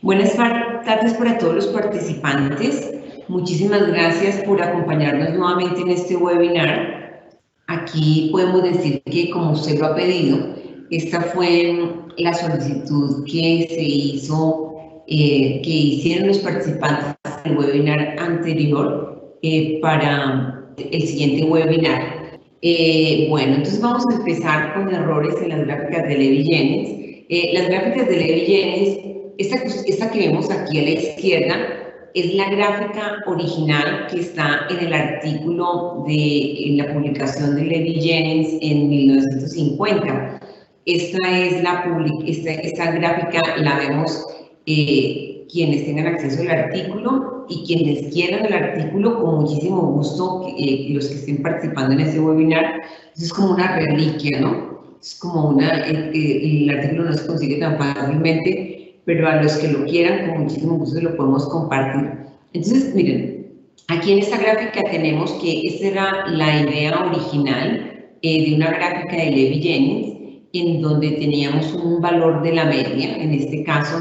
Buenas tardes para todos los participantes. Muchísimas gracias por acompañarnos nuevamente en este webinar. Aquí podemos decir que, como usted lo ha pedido, esta fue la solicitud que se hizo, que hicieron los participantes del webinar anterior para el siguiente webinar. Bueno, entonces vamos a empezar con errores en las gráficas de Levi-Jennings. Las gráficas de Levi-Jennings, esta que vemos aquí a la izquierda, es la gráfica original que está en el artículo de la publicación de Levi-Jennings en 1950. Esta gráfica la vemos quienes tengan acceso al artículo y quienes quieran el artículo, con muchísimo gusto, los que estén participando en este webinar. Eso es como una reliquia, ¿no? Es como el artículo no se consigue tan fácilmente, pero a los que lo quieran, con muchísimo gusto lo podemos compartir. Entonces, miren, aquí en esta gráfica tenemos que esta era la idea original de una gráfica de Levi-Jennings, en donde teníamos un valor de la media, en este caso,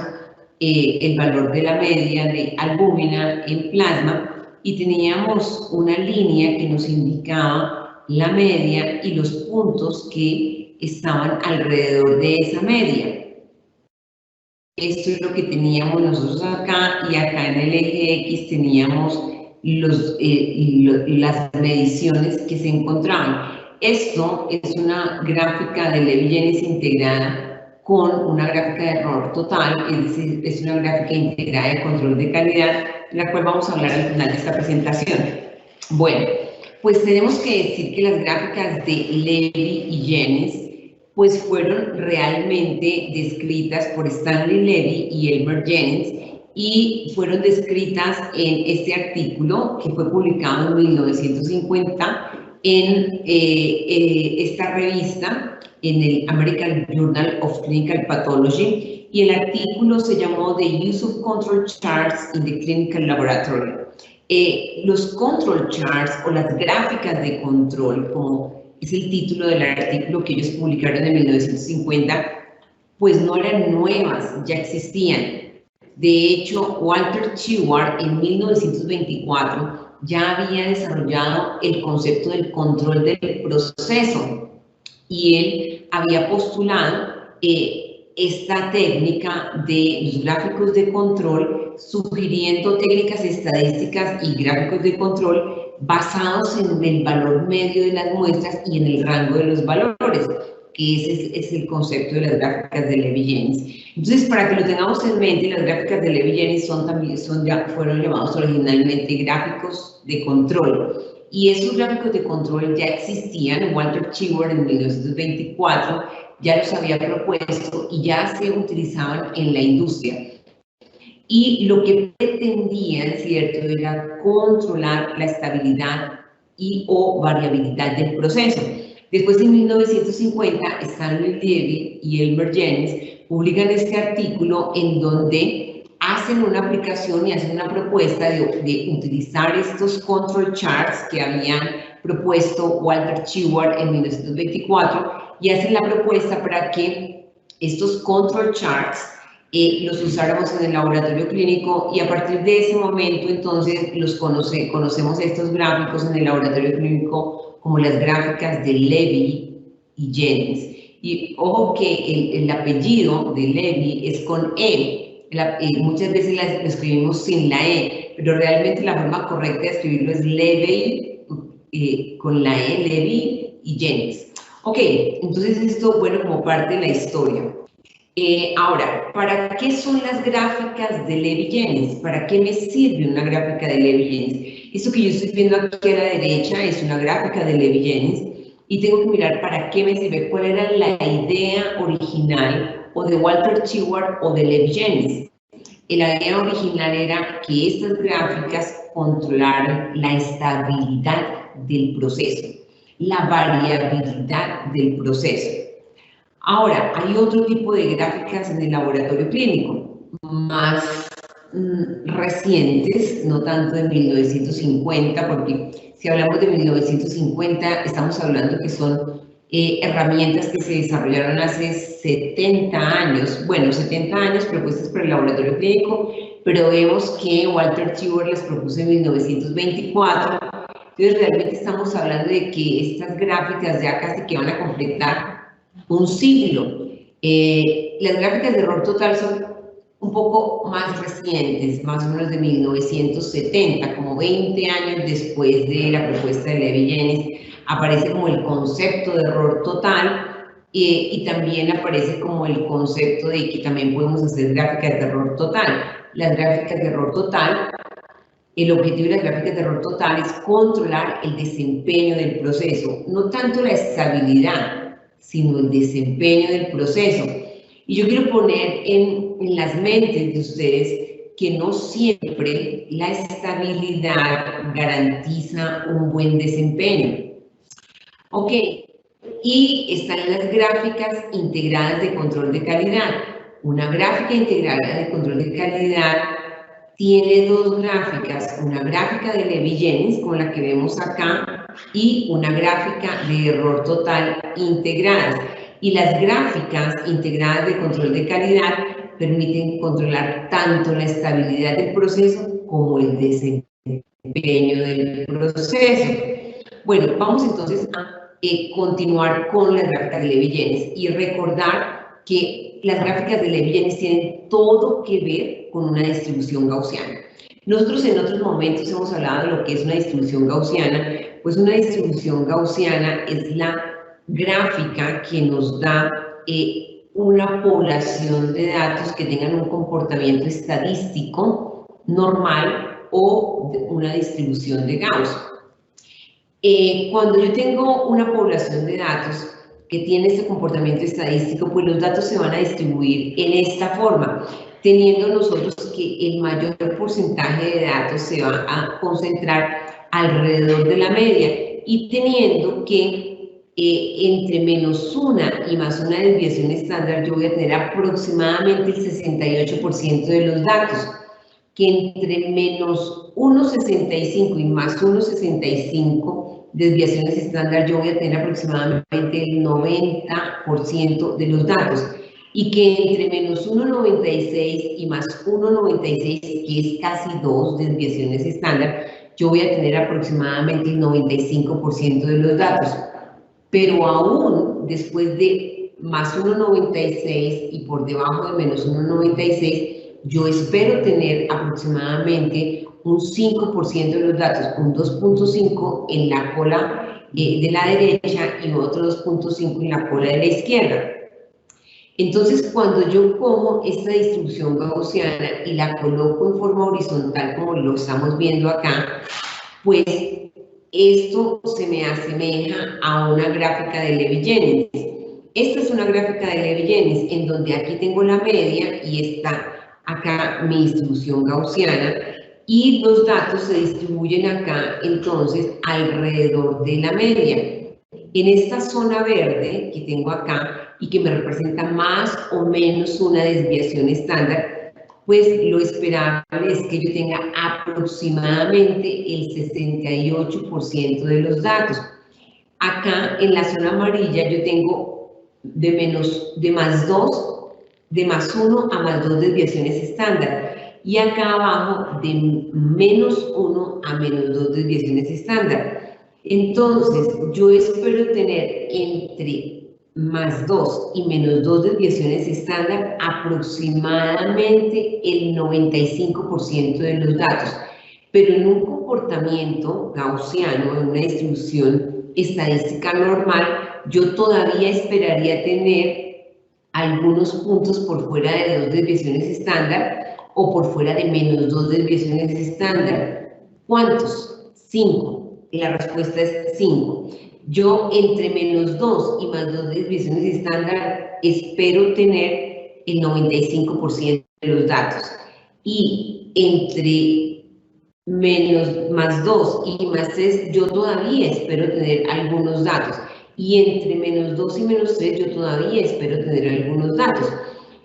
el valor de la media de albúmina en plasma, y teníamos una línea que nos indicaba la media y los puntos que estaban alrededor de esa media. Esto es lo que teníamos nosotros acá, y acá en el eje X teníamos las mediciones que se encontraban. Esto es una gráfica de Levi-Jennings integrada con una gráfica de error total, es decir, es una gráfica integrada de control de calidad, de la cual vamos a hablar al final de esta presentación. Bueno, pues tenemos que decir que las gráficas de Levi y Jennings pues fueron realmente descritas por Stanley Levy y Elmer Jennings, y fueron descritas en este artículo que fue publicado en 1950 en esta revista, en el American Journal of Clinical Pathology, y el artículo se llamó The Use of Control Charts in the Clinical Laboratory. Los control charts, o las gráficas de control, como es el título del artículo que ellos publicaron en 1950, pues no eran nuevas, ya existían. De hecho, Walter Shewhart en 1924 ya había desarrollado el concepto del control del proceso, y él había postulado esta técnica de los gráficos de control, sugiriendo técnicas estadísticas y gráficos de control basados en el valor medio de las muestras y en el rango de los valores, que ese es el concepto de las gráficas de Levi-Jennings. Entonces, para que lo tengamos en mente, las gráficas de Levi-Jennings fueron llamados originalmente gráficos de control. Y esos gráficos de control ya existían. Walter Shewhart en 1924 ya los había propuesto y ya se utilizaban en la industria. Y lo que pretendían, ¿cierto?, era controlar la estabilidad y o variabilidad del proceso. Después, en 1950, Stanley Levy y Elmer Jennings publican este artículo en donde hacen una aplicación y hacen una propuesta de utilizar estos control charts que habían propuesto Walter Shewhart en 1924, y hacen la propuesta para que estos control charts los usáramos en el laboratorio clínico, y a partir de ese momento entonces conocemos estos gráficos en el laboratorio clínico como las gráficas de Levy y Jennings. Y ojo que el apellido de Levy es con E, muchas veces lo escribimos sin la E, pero realmente la forma correcta de escribirlo es Levy con la E, Levy y Jennings. Ok, entonces esto, bueno, como parte de la historia. Ahora, ¿para qué son las gráficas de Levi-Jennings? ¿Para qué me sirve una gráfica de Levi-Jennings? Esto que yo estoy viendo aquí a la derecha es una gráfica de Levi-Jennings, y tengo que mirar para qué me sirve, cuál era la idea original, o de Walter Shewhart o de Levi-Jennings. La idea original era que estas gráficas controlaran la estabilidad del proceso, la variabilidad del proceso. Ahora, hay otro tipo de gráficas en el laboratorio clínico, más recientes, no tanto de 1950, porque si hablamos de 1950, estamos hablando que son herramientas que se desarrollaron hace 70 años, bueno, 70 años propuestas por el laboratorio clínico, pero vemos que Walter Teuber las propuso en 1924. Entonces realmente estamos hablando de que estas gráficas ya casi que van a completar un siglo. Las gráficas de error total son un poco más recientes, más o menos de 1970, como 20 años después de la propuesta de Levi-Jennings, aparece como el concepto de error total y también aparece como el concepto de que también podemos hacer gráficas de error total. Las gráficas de error total, el objetivo de las gráficas de error total es controlar el desempeño del proceso, no tanto la estabilidad, sino el desempeño del proceso. Y yo quiero poner en las mentes de ustedes que no siempre la estabilidad garantiza un buen desempeño. Ok, y están las gráficas integradas de control de calidad. Una gráfica integrada de control de calidad tiene dos gráficas, una gráfica de Levi-Jennings, como la que vemos acá, y una gráfica de error total integradas. Y las gráficas integradas de control de calidad permiten controlar tanto la estabilidad del proceso como el desempeño del proceso. Bueno, vamos entonces a continuar con las gráficas de Levi-Jennings y recordar que las gráficas de Levi-Jennings tienen todo que ver con una distribución gaussiana. Nosotros en otros momentos hemos hablado de lo que es una distribución gaussiana, pues una distribución gaussiana es la gráfica que nos da una población de datos que tengan un comportamiento estadístico normal o una distribución de Gauss. Cuando yo tengo una población de datos que tiene este comportamiento estadístico, pues los datos se van a distribuir en esta forma, teniendo nosotros que el mayor porcentaje de datos se va a concentrar alrededor de la media y teniendo que entre menos una y más una desviación estándar yo voy a tener aproximadamente el 68% de los datos, que entre menos 1,65 y más 1,65 desviaciones estándar yo voy a tener aproximadamente el 90% de los datos, y que entre menos 1,96 y más 1,96, que es casi 2 desviaciones estándar, yo voy a tener aproximadamente el 95% de los datos. Pero aún después de más 1,96 y por debajo de menos 1,96, yo espero tener aproximadamente un 5% de los datos, un 2,5 en la cola de la derecha y otro 2,5 en la cola de la izquierda. Entonces, cuando yo cojo esta distribución gaussiana y la coloco en forma horizontal, como lo estamos viendo acá, pues esto se me asemeja a una gráfica de Levi-Jennings. Esta es una gráfica de Levi-Jennings en donde aquí tengo la media y está acá mi distribución gaussiana y los datos se distribuyen acá entonces alrededor de la media. En esta zona verde que tengo acá y que me representa más o menos una desviación estándar, pues lo esperable es que yo tenga aproximadamente el 68% de los datos. Acá en la zona amarilla yo tengo de más 2, de más 1 a más 2 desviaciones estándar. Y acá abajo de menos 1 a menos 2 desviaciones estándar. Entonces, yo espero tener entre más 2 y menos 2 desviaciones estándar aproximadamente el 95% de los datos. Pero en un comportamiento gaussiano, en una distribución estadística normal, yo todavía esperaría tener algunos puntos por fuera de 2 desviaciones estándar o por fuera de menos 2 desviaciones estándar. ¿Cuántos? 5. La respuesta es 5. Yo entre menos 2 y más 2 desviaciones estándar espero tener el 95% de los datos. Y entre más 2 y más 3 yo todavía espero tener algunos datos. Y entre menos 2 y menos 3 yo todavía espero tener algunos datos.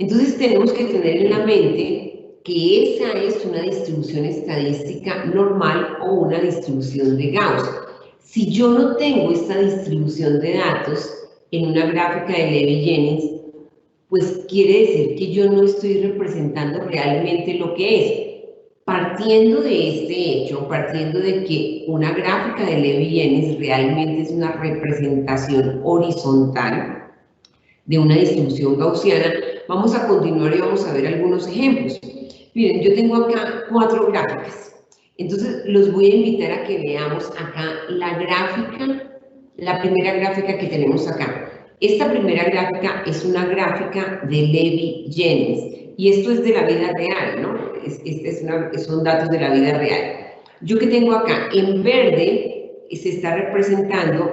Entonces tenemos que tener en la mente que esa es una distribución estadística normal o una distribución de Gauss. Si yo no tengo esta distribución de datos, en una gráfica de Levy-Jennings, pues quiere decir que yo no estoy representando realmente lo que es. Partiendo de este hecho, partiendo de que una gráfica de Levy-Jennings realmente es una representación horizontal de una distribución gaussiana, vamos a continuar y vamos a ver algunos ejemplos. Miren, yo tengo acá 4 gráficas. Entonces, los voy a invitar a que veamos acá la gráfica, la primera gráfica que tenemos acá. Esta primera gráfica es una gráfica de Levy-Jennings. Y esto es de la vida real, ¿no? Son datos de la vida real. Yo que tengo acá, en verde se está representando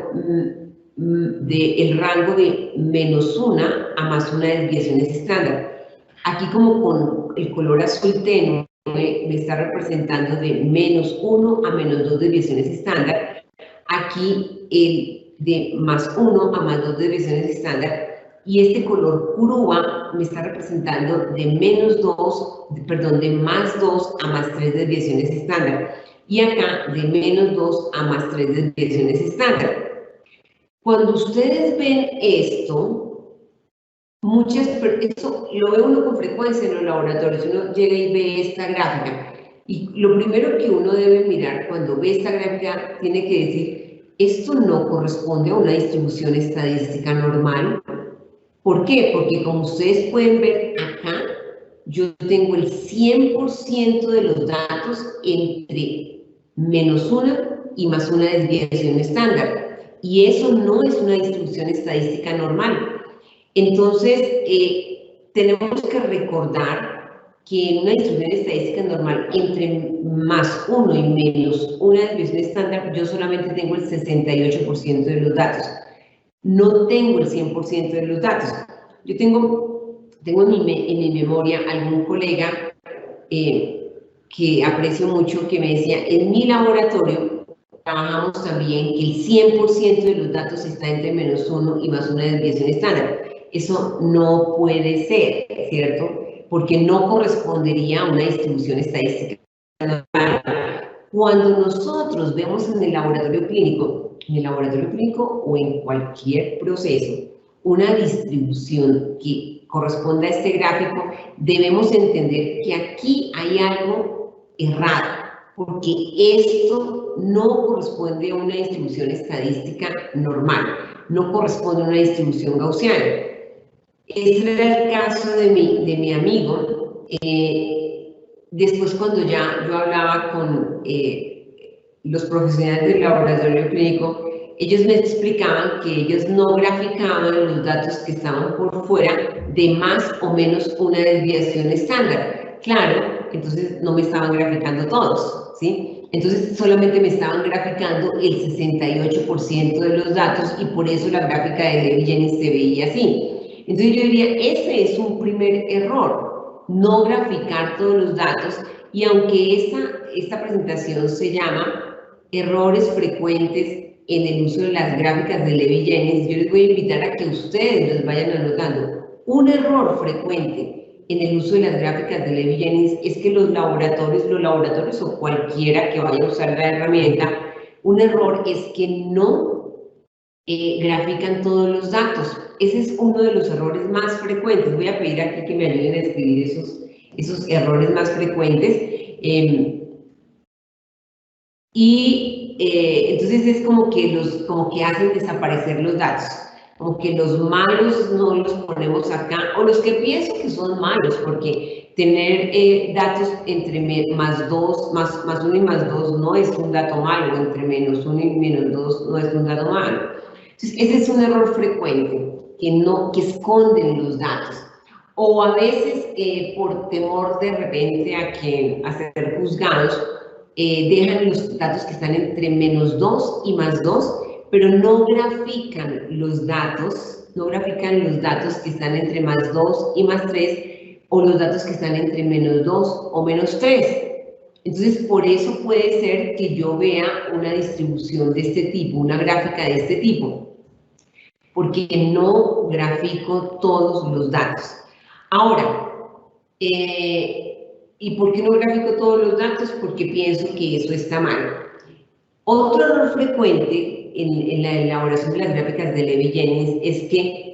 el rango de -1 a +1 desviaciones estándar. Aquí como con el color azul tenue me está representando de -1 a -2 desviaciones estándar. Aquí el de +1 a +2 desviaciones estándar. Y este color curva me está representando de +2 a +3 desviaciones estándar. Y acá de -2 a +3 desviaciones estándar. Cuando ustedes ven esto, esto lo ve uno con frecuencia en los laboratorios, uno llega y ve esta gráfica. Y lo primero que uno debe mirar cuando ve esta gráfica, tiene que decir, esto no corresponde a una distribución estadística normal. ¿Por qué? Porque como ustedes pueden ver acá, yo tengo el 100% de los datos entre -1 y +1 desviación estándar. Y eso no es una distribución estadística normal. Entonces, tenemos que recordar que en una distribución estadística normal, entre +1 y -1 desviación estándar, yo solamente tengo el 68% de los datos. No tengo el 100% de los datos. Yo tengo en mi memoria algún colega que aprecio mucho que me decía, en mi laboratorio trabajamos también que el 100% de los datos está entre -1 y +1 desviación estándar. Eso no puede ser, ¿cierto? Porque no correspondería a una distribución estadística. Cuando nosotros vemos en el laboratorio clínico o en cualquier proceso, una distribución que corresponda a este gráfico, debemos entender que aquí hay algo errado, porque esto no corresponde a una distribución estadística normal, no corresponde a una distribución gaussiana. Este era el caso de mi amigo. Después, cuando ya yo hablaba con los profesionales del laboratorio clínico, ellos me explicaban que ellos no graficaban los datos que estaban por fuera de más o menos una desviación estándar. Claro, entonces no me estaban graficando todos, ¿sí? Entonces solamente me estaban graficando el 68% de los datos y por eso la gráfica de Levy-Jennings se veía así. Entonces yo diría, ese es un primer error, no graficar todos los datos, y aunque esta presentación se llama errores frecuentes en el uso de las gráficas de Levy-Jennings, yo les voy a invitar a que ustedes los vayan anotando. Un error frecuente en el uso de las gráficas de Levy-Jennings es que los laboratorios o cualquiera que vaya a usar la herramienta, un error es que no grafican todos los datos. Ese es uno de los errores más frecuentes. Voy a pedir aquí que me ayuden a escribir esos errores más frecuentes. Entonces es como que hacen desaparecer los datos. Como que los malos no los ponemos acá, o los que pienso que son malos, porque tener datos entre +1 y +2 no es un dato malo, entre -1 y -2 no es un dato malo. Entonces, ese es un error frecuente, que esconden los datos. O a veces, por temor de repente a ser juzgados, dejan los datos que están entre -2 y +2, pero no grafican los datos que están entre +2 y +3, o los datos que están entre -2 o -3. Entonces, por eso puede ser que yo vea una distribución de este tipo, una gráfica de este tipo, porque no grafico todos los datos. Ahora, ¿y por qué no grafico todos los datos? Porque pienso que eso está mal. Otro error frecuente en la elaboración de las gráficas de Levi-Jennings es que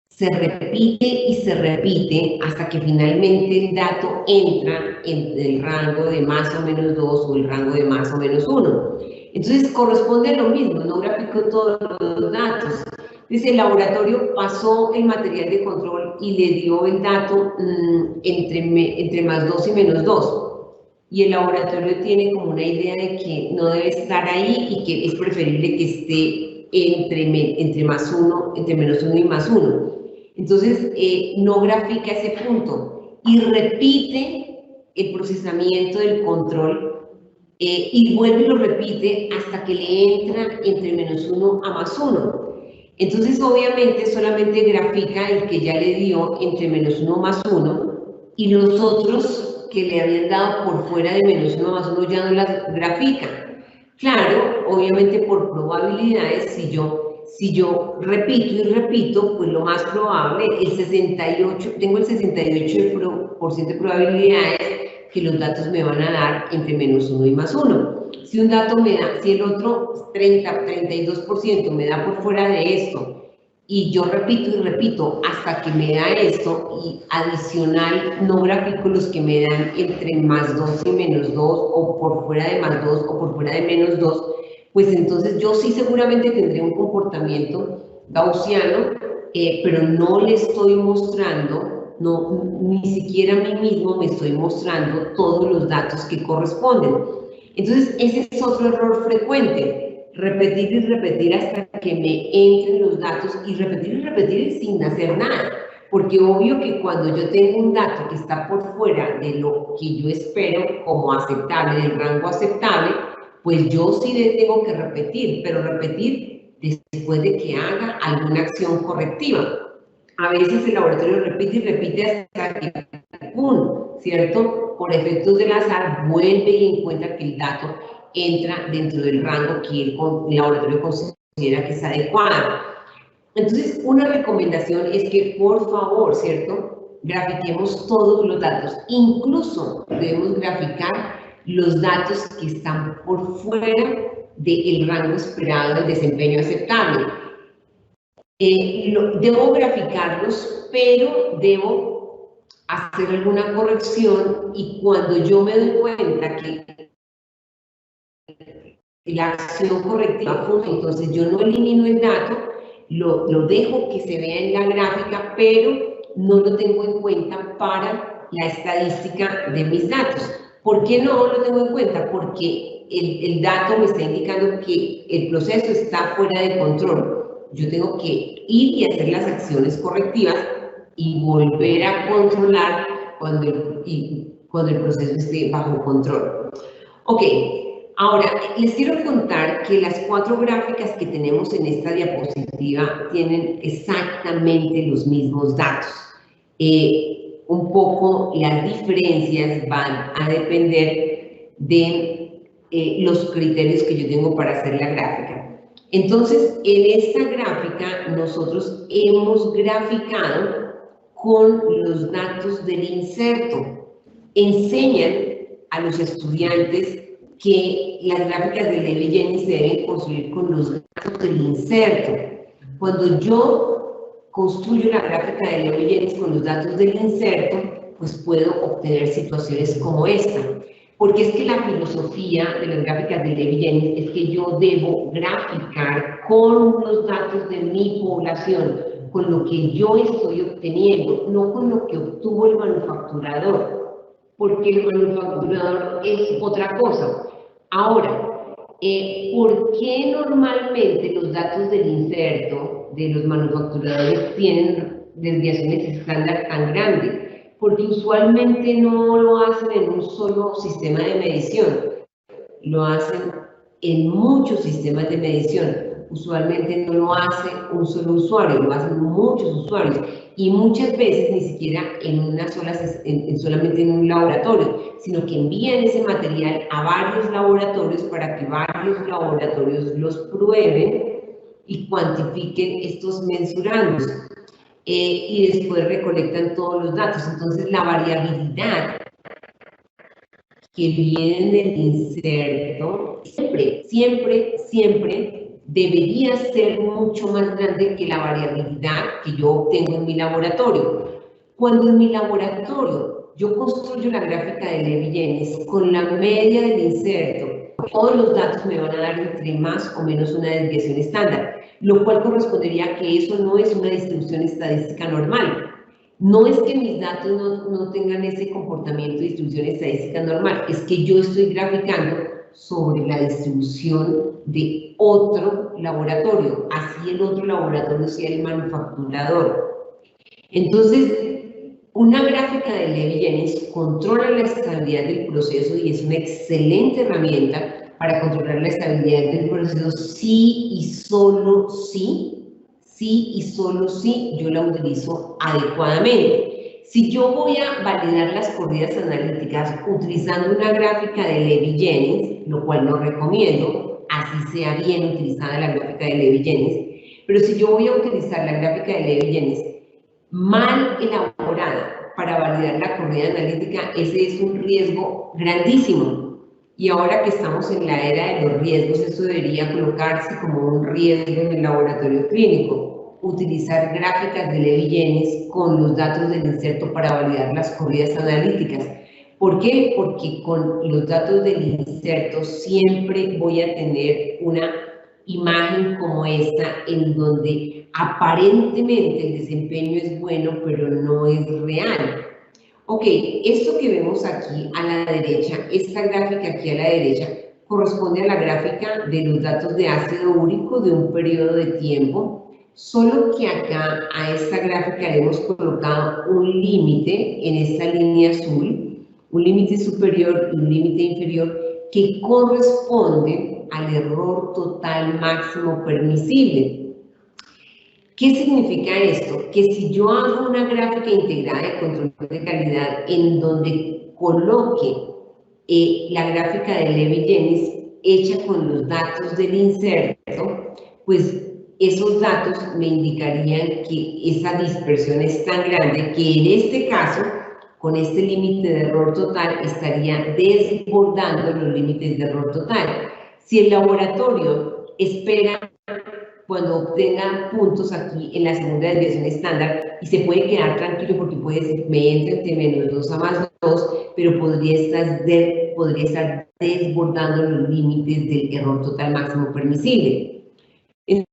se repite y se repite hasta que finalmente el dato entra en el rango de más o menos 2 o el rango de más o menos 1. Entonces corresponde a lo mismo, no grafico todos los datos. Dice, el laboratorio pasó el material de control y le dio el dato entre más 2 y menos 2. Y el laboratorio tiene como una idea de que no debe estar ahí y que es preferible que esté entre más 1, entre menos 1 y más 1. Entonces, no grafica ese punto y repite el procesamiento del control y vuelve y lo repite hasta que le entra entre menos 1 a más 1. Entonces, obviamente, solamente grafica el que ya le dio entre menos 1 más 1 y los otros que le habían dado por fuera de menos 1 más 1 ya no las grafica. Claro, obviamente por probabilidades, si yo repito y repito, pues lo más probable, tengo el 68% de probabilidades que los datos me van a dar entre menos 1 y más 1. Si un dato me da, si el otro 32% me da por fuera de esto, y yo repito y repito hasta que me da esto, y adicional no grafico los que me dan entre más 2 y menos 2, o por fuera de más 2 o por fuera de menos 2, pues entonces yo sí seguramente tendré un comportamiento gaussiano, pero no le estoy mostrando, ni siquiera a mí mismo me estoy mostrando todos los datos que corresponden. Entonces ese es otro error frecuente, repetir y repetir hasta que me entren los datos y repetir sin hacer nada, porque obvio que cuando yo tengo un dato que está por fuera de lo que yo espero como aceptable, del rango aceptable, pues yo sí le tengo que repetir, pero repetir después de que haga alguna acción correctiva. A veces el laboratorio repite y repite hasta que, ¡pum!, ¿cierto? Por efectos del azar, vuelve y encuentra que el dato entra dentro del rango que el laboratorio considera que es adecuado. Entonces, una recomendación es que, por favor, ¿cierto?, grafiquemos todos los datos. Incluso debemos graficar los datos que están por fuera del rango esperado del desempeño aceptable. Debo graficarlos, pero debo hacer alguna corrección, y cuando yo me doy cuenta que la acción correctiva funciona, entonces yo no elimino el dato, lo dejo que se vea en la gráfica, pero no lo tengo en cuenta para la estadística de mis datos. ¿Por qué no lo tengo en cuenta? Porque el dato me está indicando que el proceso está fuera de control. Yo tengo que ir y hacer las acciones correctivas y volver a controlar cuando el proceso esté bajo control. Ok, ahora les quiero contar que las 4 gráficas que tenemos en esta diapositiva tienen exactamente los mismos datos. Un poco las diferencias van a depender de los criterios que yo tengo para hacer la gráfica. Entonces, en esta gráfica nosotros hemos graficado con los datos del inserto. Enseñan a los estudiantes que las gráficas de Levi-Jennings se deben construir con los datos del inserto. Cuando yo construyo la gráfica de Levi-Jennings con los datos del inserto, pues puedo obtener situaciones como esta. Porque es que la filosofía de las gráficas de Levi-Jennings es que yo debo graficar con los datos de mi población, con lo que yo estoy obteniendo, no con lo que obtuvo el manufacturador, porque el manufacturador es otra cosa. Ahora, ¿por qué normalmente los datos del inserto de los manufacturadores tienen desviaciones estándar tan grandes? Porque usualmente no lo hacen en un solo sistema de medición, lo hacen en muchos sistemas de medición. Usualmente no lo hace un solo usuario, lo hacen muchos usuarios, y muchas veces ni siquiera solamente en un laboratorio, sino que envían ese material a varios laboratorios para que varios laboratorios los prueben y cuantifiquen estos mensurandos. Y después recolectan todos los datos. Entonces la variabilidad que viene del inserto siempre debería ser mucho más grande que la variabilidad que yo obtengo en mi laboratorio. Cuando en mi laboratorio yo construyo la gráfica de Levi-Jennings con la media del inserto, todos los datos me van a dar entre más o menos una desviación estándar, lo cual correspondería a que eso no es una distribución estadística normal. No es que mis datos no tengan ese comportamiento de distribución estadística normal, es que yo estoy graficando sobre la distribución de otro laboratorio, así el otro laboratorio sea el manufacturador. Entonces, una gráfica de Levi-Jennings controla la estabilidad del proceso y es una excelente herramienta para controlar la estabilidad del proceso sí y solo si yo la utilizo adecuadamente. Si yo voy a validar las corridas analíticas utilizando una gráfica de Levi-Jennings, lo cual no recomiendo, así sea bien utilizada la gráfica de Levi-Jennings, pero si yo voy a utilizar la gráfica de Levi-Jennings mal elaborada para validar la corrida analítica, ese es un riesgo grandísimo. Y ahora que estamos en la era de los riesgos, eso debería colocarse como un riesgo en el laboratorio clínico. Utilizar gráficas de Levi-Jennings con los datos del inserto para validar las corridas analíticas. ¿Por qué? Porque con los datos del inserto siempre voy a tener una imagen como esta en donde aparentemente el desempeño es bueno, pero no es real. Ok, esto que vemos aquí a la derecha, esta gráfica aquí a la derecha, corresponde a la gráfica de los datos de ácido úrico de un periodo de tiempo, solo que acá a esta gráfica le hemos colocado un límite en esta línea azul, un límite superior y un límite inferior que corresponde al error total máximo permisible. ¿Qué significa esto? Que si yo hago una gráfica integrada de control de calidad en donde coloque la gráfica de Levi-Jennings hecha con los datos del inserto, pues esos datos me indicarían que esa dispersión es tan grande que en este caso, con este límite de error total, estaría desbordando los límites de error total. Si el laboratorio espera cuando obtenga puntos aquí en la segunda desviación estándar y se puede quedar tranquilo porque puede decir, me entra entre menos 2 a más 2, pero podría estar desbordando los límites del error total máximo permisible.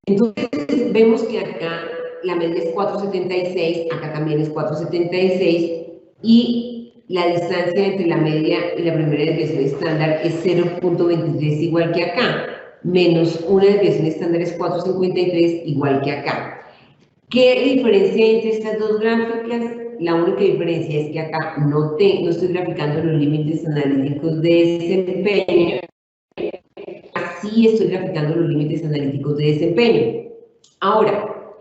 Entonces, vemos que acá la media es 4.76, acá también es 4.76 y la distancia entre la media y la primera desviación estándar es 0.23 igual que acá, menos una desviación estándar es 4.53 igual que acá. ¿Qué diferencia hay entre estas dos gráficas? La única diferencia es que acá no estoy graficando los límites analíticos de desempeño, así estoy graficando los límites analíticos de desempeño. Ahora,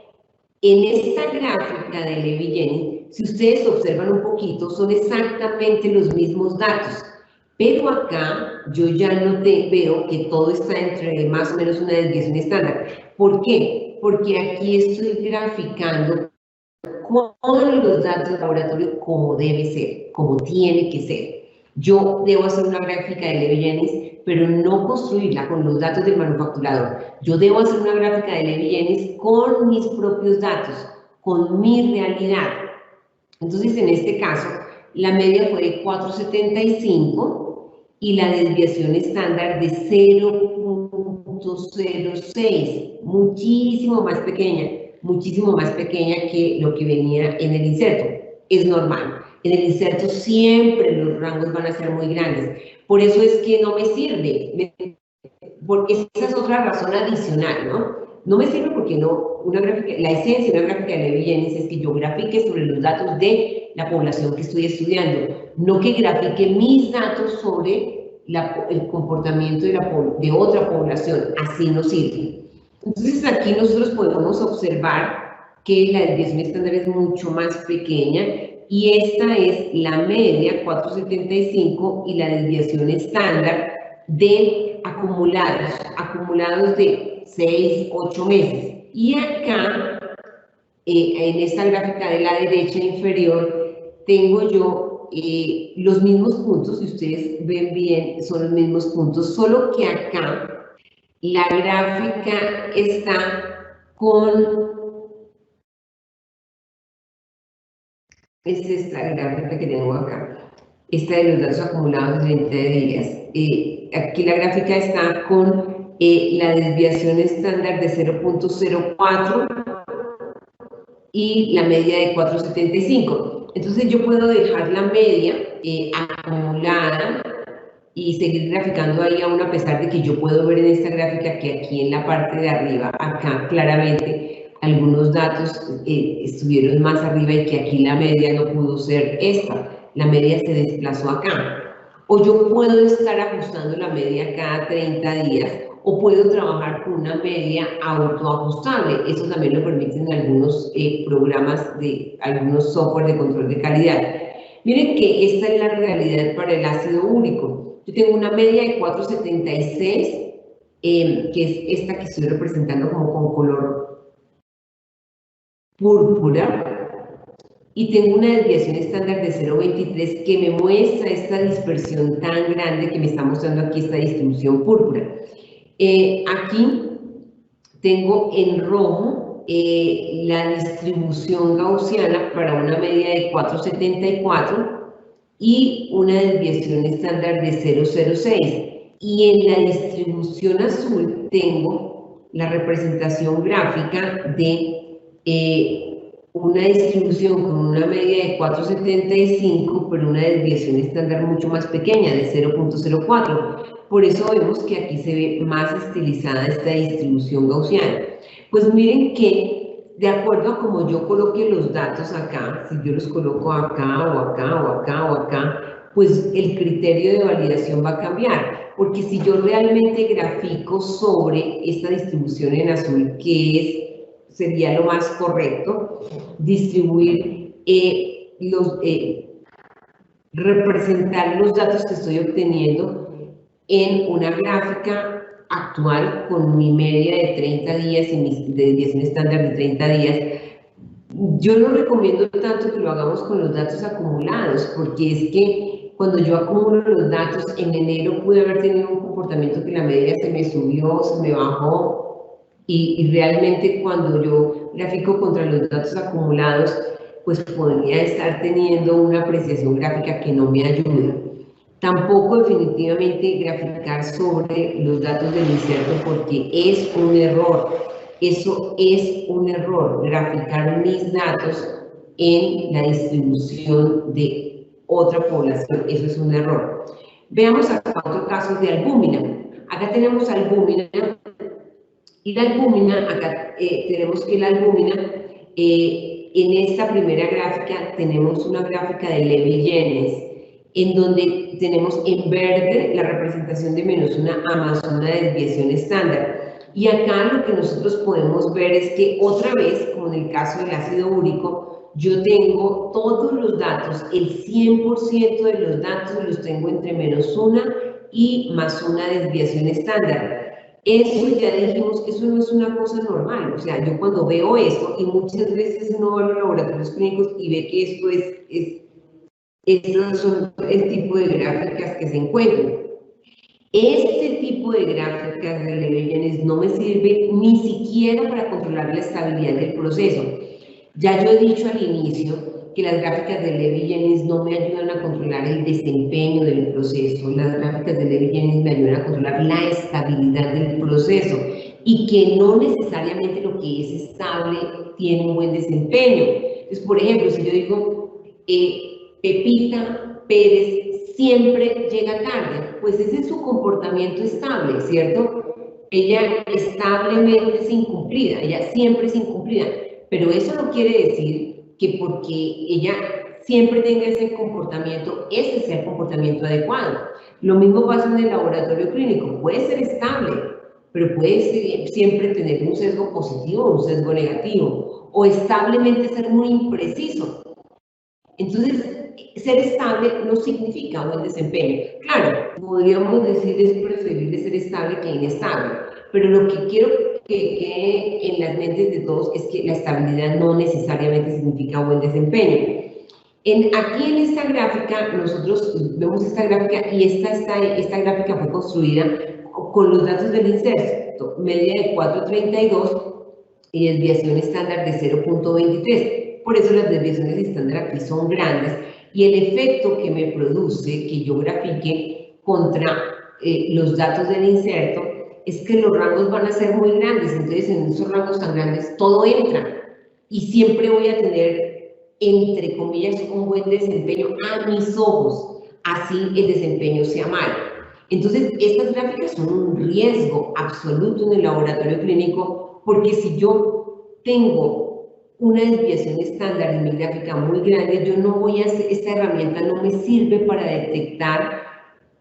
en esta gráfica de Levi-Jennings, si ustedes observan un poquito, son exactamente los mismos datos, pero acá yo ya no veo que todo está entre más o menos una desviación estándar. ¿Por qué? Porque aquí estoy graficando con los datos del laboratorio como debe ser, como tiene que ser. Yo debo hacer una gráfica de Levi-Jennings, pero no construirla con los datos del manufacturador. Yo debo hacer una gráfica de Levi-Jennings con mis propios datos, con mi realidad. Entonces, en este caso, la media fue de 4.75 y la desviación estándar de 0.06, muchísimo más pequeña que lo que venía en el inserto. Es normal. En el inserto siempre los rangos van a ser muy grandes. Por eso es que no me sirve, porque esa es otra razón adicional, ¿no? No me sirve porque la esencia de una gráfica de Levi-Jennings es que yo grafique sobre los datos de la población que estoy estudiando, no que grafique mis datos sobre el comportamiento de otra población, así no sirve. Entonces aquí nosotros podemos observar que la desviación estándar es mucho más pequeña y esta es la media, 4.75, y la desviación estándar de acumulados de 6, 8 meses. Y acá, en esta gráfica de la derecha inferior, tengo yo los mismos puntos, si ustedes ven bien, son los mismos puntos, solo que acá la gráfica está con... Es esta gráfica que tengo acá. Esta de los datos acumulados de 30 días. Aquí la gráfica está con la desviación estándar de 0.04 y la media de 4.75. Entonces yo puedo dejar la media acumulada y seguir graficando ahí aún a pesar de que yo puedo ver en esta gráfica que aquí en la parte de arriba, acá claramente algunos datos estuvieron más arriba y que aquí la media no pudo ser esta, la media se desplazó acá. O yo puedo estar ajustando la media cada 30 días o puedo trabajar con una media autoajustable. Eso también lo permiten algunos programas de algunos software de control de calidad. Miren que esta es la realidad para el ácido úrico. Yo tengo una media de 4.76, que es esta que estoy representando como con color púrpura. Y tengo una desviación estándar de 0.23 que me muestra esta dispersión tan grande que me está mostrando aquí esta distribución púrpura. Aquí tengo en rojo la distribución gaussiana para una media de 4.74 y una desviación estándar de 0.06. Y en la distribución azul tengo la representación gráfica de una distribución con una media de 4.75, pero una desviación estándar mucho más pequeña, de 0.04. Por eso vemos que aquí se ve más estilizada esta distribución gaussiana. Pues miren que, de acuerdo a como yo coloque los datos acá, si yo los coloco acá, o acá, o acá, o acá, pues el criterio de validación va a cambiar. Porque si yo realmente grafico sobre esta distribución en azul, que sería lo más correcto, distribuir representar los datos que estoy obteniendo en una gráfica actual con mi media de 30 días y mi desviación estándar de 30 días. Yo no recomiendo tanto que lo hagamos con los datos acumulados, porque es que cuando yo acumulo los datos, en enero pude haber tenido un comportamiento que la media se me subió, se me bajó, y realmente cuando yo grafico contra los datos acumulados, pues podría estar teniendo una apreciación gráfica que no me ayuda. Tampoco definitivamente graficar sobre los datos del incierto porque es un error. Eso es un error, graficar mis datos en la distribución de otra población. Eso es un error. Veamos acá otro caso de albúmina. Acá tenemos albúmina. Y la albúmina, acá tenemos que la albúmina, en esta primera gráfica tenemos una gráfica de Levi-Jenes, en donde tenemos en verde la representación de -1 a +1 de desviación estándar. Y acá lo que nosotros podemos ver es que otra vez, como en el caso del ácido úrico, yo tengo todos los datos, el 100% de los datos los tengo entre -1 y +1 desviación estándar. Eso ya dijimos que eso no es una cosa normal, o sea, yo cuando veo eso, y muchas veces uno va a los laboratorios clínicos y ve que esto estos son el tipo de gráficas que se encuentran. Este tipo de gráficas de Levi-Jenes no me sirve ni siquiera para controlar la estabilidad del proceso. Ya yo he dicho al inicio que las gráficas de Levi-Jenes no me ayudan a controlar el desempeño del proceso, las gráficas de Levi-Jenes me ayudan a controlar la estabilidad del proceso y que no necesariamente lo que es estable tiene un buen desempeño. Entonces, por ejemplo, si yo digo Pepita Pérez siempre llega tarde, pues ese es su comportamiento estable, ¿cierto? Ella establemente es incumplida, ella siempre es incumplida, pero eso no quiere decir que porque ella siempre tenga ese comportamiento, ese sea el comportamiento adecuado. Lo mismo pasa en el laboratorio clínico, puede ser estable, pero puede siempre tener un sesgo positivo o un sesgo negativo, o establemente ser muy impreciso. Entonces, ser estable no significa buen desempeño. Claro, podríamos decir es preferible ser estable que inestable, pero lo que quiero que quede en las mentes de todos es que la estabilidad no necesariamente significa buen desempeño. Aquí en esta gráfica, nosotros vemos esta gráfica y esta gráfica fue construida con los datos del inserto, media de 4.32 y desviación estándar de 0.23. Por eso las desviaciones estándar aquí son grandes y el efecto que me produce que yo grafique contra los datos del inserto es que los rangos van a ser muy grandes. Entonces en esos rangos tan grandes todo entra y siempre voy a tener, entre comillas, un buen desempeño a mis ojos, así el desempeño sea malo. Entonces estas gráficas son un riesgo absoluto en el laboratorio clínico, porque si yo tengo una desviación estándar en mi gráfica muy grande, yo no voy a hacer, esta herramienta no me sirve para detectar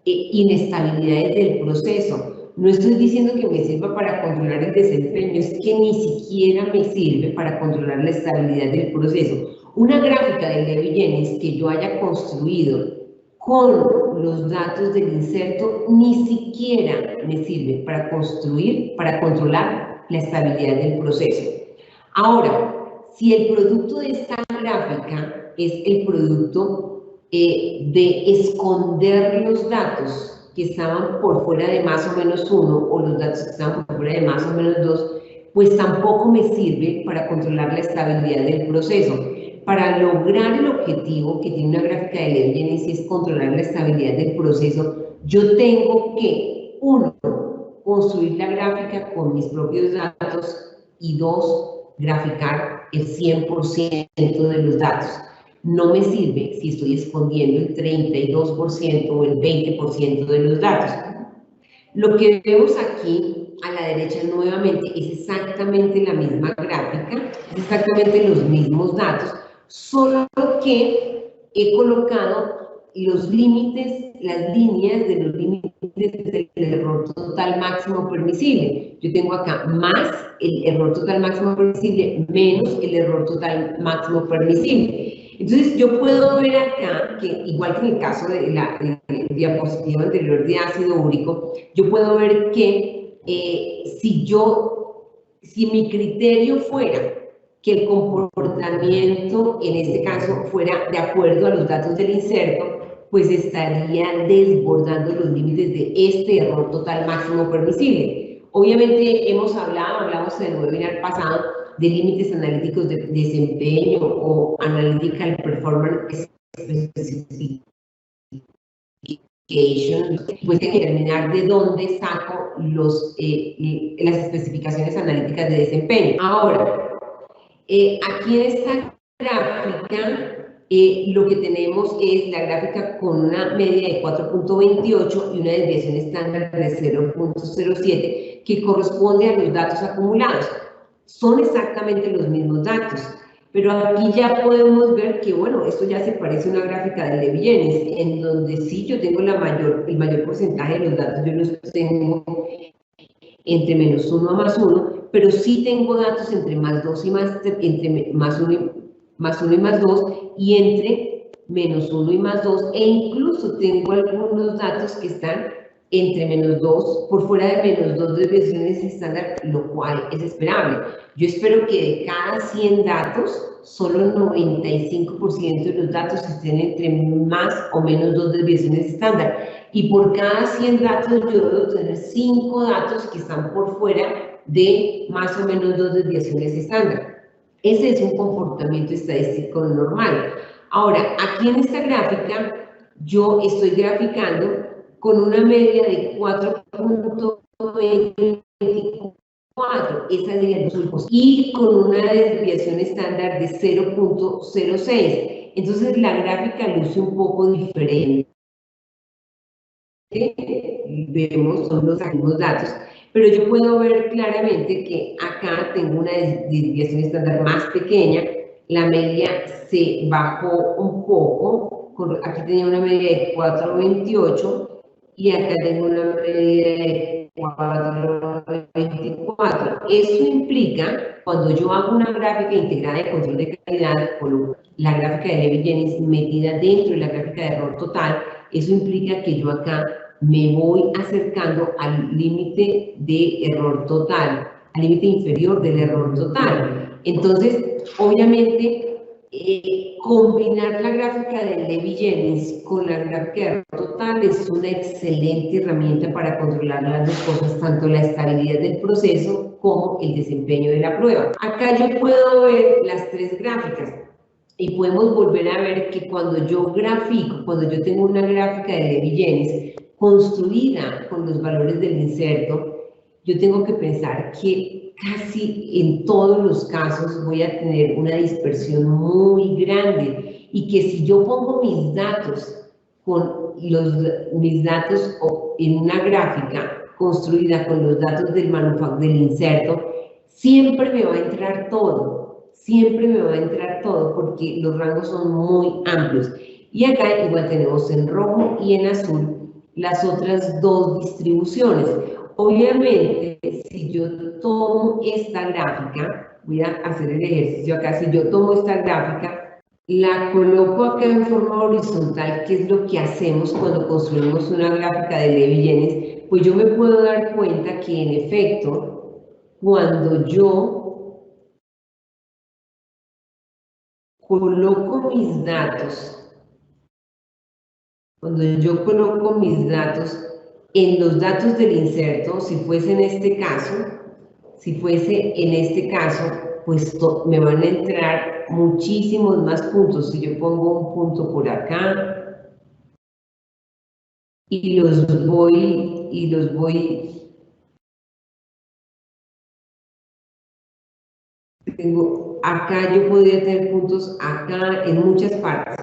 inestabilidades del proceso. No estoy diciendo que me sirva para controlar el desempeño, es que ni siquiera me sirve para controlar la estabilidad del proceso. Una gráfica de Levi-Jennings que yo haya construido con los datos del inserto ni siquiera me sirve para controlar la estabilidad del proceso. Ahora, si el producto de esta gráfica es el producto de esconder los datos que estaban por fuera de más o menos 1 o los datos que estaban por fuera de más o menos 2, pues tampoco me sirve para controlar la estabilidad del proceso. Para lograr el objetivo que tiene una gráfica de Levi-Jennings, es controlar la estabilidad del proceso, yo tengo que, 1, construir la gráfica con mis propios datos y 2, graficar el 100% de los datos. No me sirve si estoy escondiendo el 32% o el 20% de los datos. Lo que vemos aquí a la derecha nuevamente es exactamente la misma gráfica, es exactamente los mismos datos, solo que he colocado los límites, las líneas de los límites del error total máximo permisible. Yo tengo acá más el error total máximo permisible menos el error total máximo permisible. Entonces yo puedo ver acá que, igual que en el caso de la diapositiva anterior de ácido úrico, yo puedo ver que si mi criterio fuera que el comportamiento, en este caso, fuera de acuerdo a los datos del inserto, pues estaría desbordando los límites de este error total máximo permisible. Obviamente hablamos en el webinar pasado de límites analíticos de desempeño o analytical performance specification, pues hay que determinar de dónde saco las especificaciones analíticas de desempeño. Ahora, aquí en esta gráfica lo que tenemos es la gráfica con una media de 4.28 y una desviación estándar de 0.07 que corresponde a los datos acumulados. Son exactamente los mismos datos, pero aquí ya podemos ver que, bueno, esto ya se parece a una gráfica de Levi-Jennings, en donde sí yo tengo el mayor porcentaje de los datos, yo los tengo entre menos 1 a más 1, pero sí tengo datos entre más 2 y entre más 1 y más 2, y entre menos 1 y más 2, e incluso tengo algunos datos que están entre menos 2, por fuera de menos 2 desviaciones estándar, lo cual es esperable. Yo espero que de cada 100 datos, solo el 95% de los datos estén entre más o menos 2 desviaciones estándar. Y por cada 100 datos yo debo tener 5 datos que están por fuera de más o menos 2 desviaciones estándar. Ese es un comportamiento estadístico normal. Ahora, aquí en esta gráfica, yo estoy graficando con una media de 4.24, esa es de los últimos, y con una desviación estándar de 0.06. Entonces la gráfica luce un poco diferente. Vemos, son los mismos datos, pero yo puedo ver claramente que acá tengo una desviación estándar más pequeña, la media se bajó un poco, aquí tenía una media de 4.28 y acá tengo una media de 4.24. Eso implica, cuando yo hago una gráfica integrada de control de calidad, con la gráfica de Levi-Jennings metida dentro de la gráfica de error total, eso implica que yo acá me voy acercando al límite de error total, al límite inferior del error total. Entonces, obviamente, combinar la gráfica de Levy-Jennings con la gráfica de error total es una excelente herramienta para controlar las dos cosas, tanto la estabilidad del proceso como el desempeño de la prueba. Acá yo puedo ver las tres gráficas y podemos volver a ver que cuando yo grafico, cuando yo tengo una gráfica de Levy-Jennings construida con los valores del inserto, yo tengo que pensar que casi en todos los casos voy a tener una dispersión muy grande y que si yo pongo mis datos en una gráfica construida con los datos del inserto, siempre me va a entrar todo, porque los rangos son muy amplios. Y acá igual tenemos en rojo y en azul las otras dos distribuciones. Obviamente, si yo tomo esta gráfica, voy a hacer el ejercicio acá, si yo tomo esta gráfica, la coloco acá en forma horizontal, que es lo que hacemos cuando construimos una gráfica de Levy-Jennings, pues yo me puedo dar cuenta que en efecto, cuando yo coloco mis datos, en los datos del inserto, si fuese en este caso, pues me van a entrar muchísimos más puntos. Si yo pongo un punto por acá y los voy, tengo acá, yo podría tener puntos acá en muchas partes.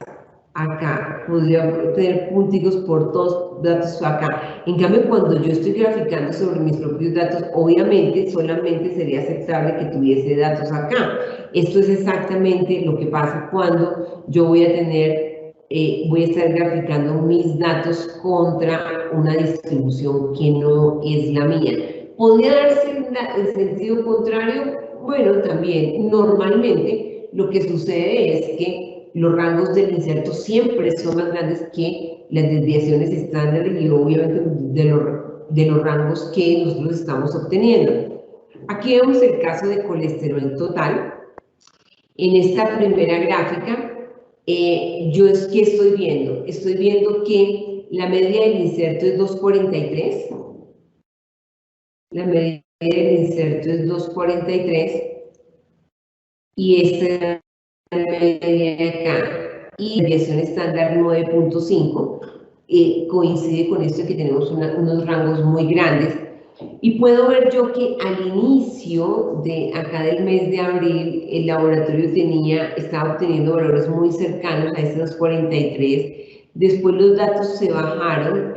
Acá podría tener punticos por todos datos acá. En cambio, cuando yo estoy graficando sobre mis propios datos, obviamente solamente sería aceptable que tuviese datos acá. Esto es exactamente lo que pasa cuando yo voy a estar graficando mis datos contra una distribución que no es la mía. ¿Podría darse el sentido contrario? Bueno, también normalmente lo que sucede es que los rangos del inserto siempre son más grandes que las desviaciones estándar y obviamente de los rangos que nosotros estamos obteniendo. Aquí vemos el caso de colesterol total. En esta primera gráfica, ¿qué estoy viendo? Estoy viendo que la media del inserto es 243. La media del inserto es 243. Y esta es la media de acá. Y la desviación estándar 9.5. Coincide con esto que tenemos unos rangos muy grandes. Y puedo ver yo que al inicio de acá del mes de abril, el laboratorio estaba obteniendo valores muy cercanos a estos 43. Después los datos se bajaron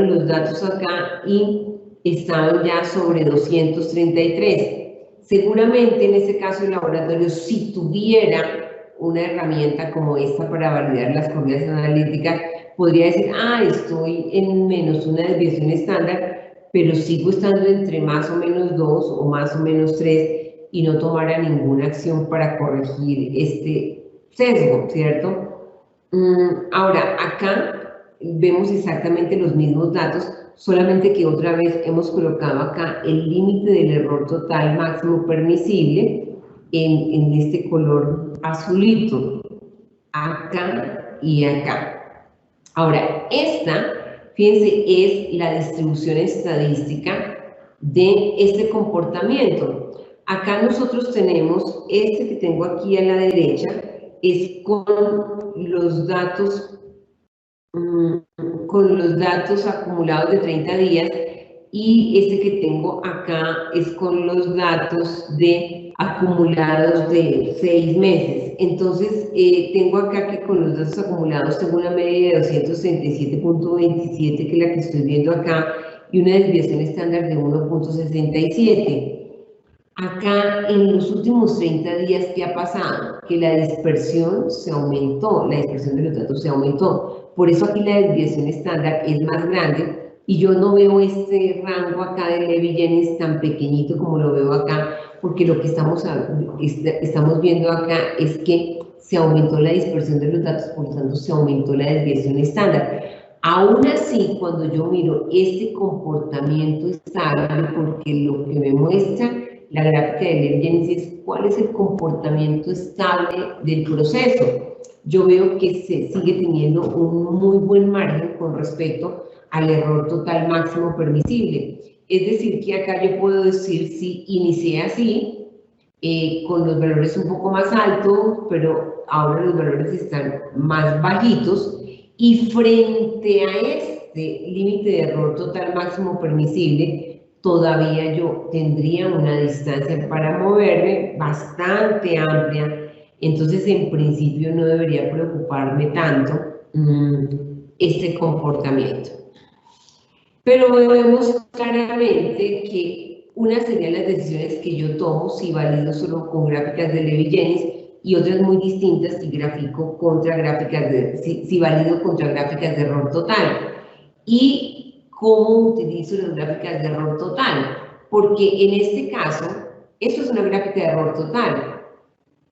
los datos acá y estaban ya sobre 233. Seguramente en ese caso el laboratorio, si tuviera una herramienta como esta para validar las corridas analíticas, podría decir, estoy en menos una desviación estándar, pero sigo estando entre más o menos 2 o más o menos 3 y no tomara ninguna acción para corregir este sesgo, ¿cierto? Ahora, acá vemos exactamente los mismos datos, solamente que otra vez hemos colocado acá el límite del error total máximo permisible en este color azulito, acá y acá. Ahora, fíjense, es la distribución estadística de este comportamiento. Acá nosotros tenemos, que tengo aquí a la derecha, es con los datos acumulados de 30 días y que tengo acá es con los datos acumulados de 6 meses. Entonces, tengo acá que con los datos acumulados tengo una media de 267.27, que es la que estoy viendo acá, y una desviación estándar de 1.67. Acá, en los últimos 30 días, ¿qué ha pasado? Que la dispersión se aumentó, la dispersión de los datos se aumentó. Por eso aquí la desviación estándar es más grande y yo no veo este rango acá de Levy-Jennings tan pequeñito como lo veo acá, porque lo que estamos viendo acá es que se aumentó la dispersión de los datos, por lo tanto se aumentó la desviación estándar. Aún así, cuando yo miro este comportamiento estable, porque lo que me muestra la gráfica de Levi-Jennings es cuál es el comportamiento estable del proceso. Yo veo que se sigue teniendo un muy buen margen con respecto al error total máximo permisible. Es decir, que acá yo puedo decir si inicié así, con los valores un poco más altos, pero ahora los valores están más bajitos, y frente a este límite de error total máximo permisible, todavía yo tendría una distancia para moverme bastante amplia. Entonces, en principio, no debería preocuparme tanto este comportamiento. Pero vemos claramente que una serían las decisiones que yo tomo si valido solo con gráficas de Levi-Jennings, y otras muy distintas si grafico contra gráficas de, si valido contra gráficas de error total. Y cómo utilizo las gráficas de error total, porque en este caso, esto es una gráfica de error total,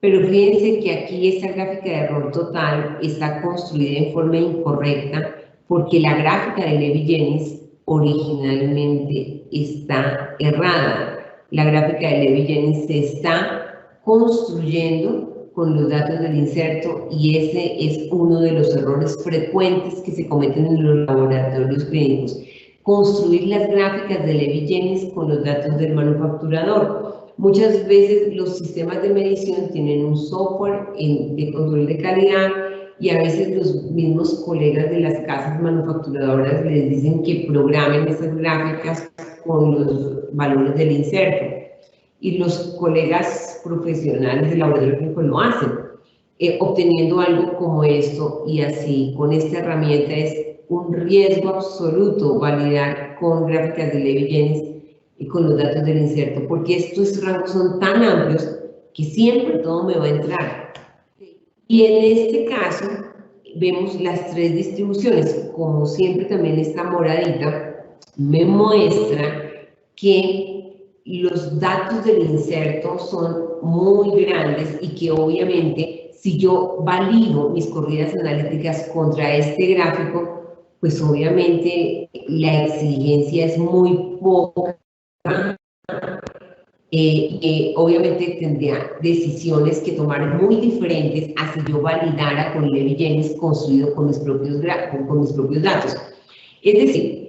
pero fíjense que aquí esta gráfica de error total está construida en forma incorrecta, porque la gráfica de Levi-Jennings originalmente está errada. La gráfica de Levi-Jennings se está construyendo con los datos del inserto, y ese es uno de los errores frecuentes que se cometen en los laboratorios clínicos. Construir las gráficas de Levi-Jennings con los datos del manufacturador. Muchas veces los sistemas de medición tienen un software de control de calidad, y a veces los mismos colegas de las casas manufacturadoras les dicen que programen esas gráficas con los valores del inserto, y los colegas profesionales del laboratorio clínico lo hacen, obteniendo algo como esto. Y así, con esta herramienta es un riesgo absoluto validar con gráficas de Levi-Jennings y con los datos del inserto, porque estos rangos son tan amplios que siempre todo me va a entrar. Y en este caso vemos las tres distribuciones. Como siempre, también esta moradita me muestra que los datos del inserto son muy grandes, y que obviamente si yo valido mis corridas analíticas contra este gráfico, pues obviamente la exigencia es muy poca. Obviamente tendría decisiones que tomar muy diferentes a si yo validara con Levi-Jennings construido con mis propios datos. Es decir,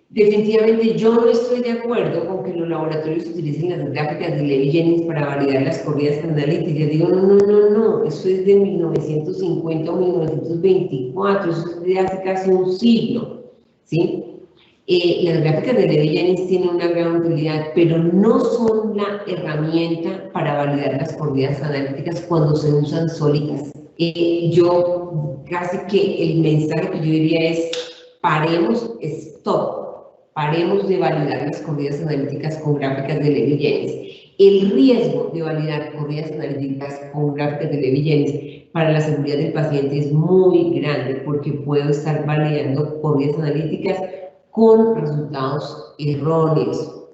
definitivamente yo no estoy de acuerdo con que los laboratorios utilicen las gráficas de Levi-Jennings para validar las corridas analíticas. Digo, no, eso es de 1950 o 1924, eso es de hace casi un siglo, ¿sí? Las gráficas de Levi-Jennings tienen una gran utilidad, pero no son la herramienta para validar las corridas analíticas cuando se usan sólidas. Yo casi que el mensaje que yo diría es: paremos, paremos de validar las corridas analíticas con gráficas de Levi-Jennings. El riesgo de validar corridas analíticas con gráficas de Levi-Jennings para la seguridad del paciente es muy grande, porque puedo estar validando corridas analíticas con resultados erróneos.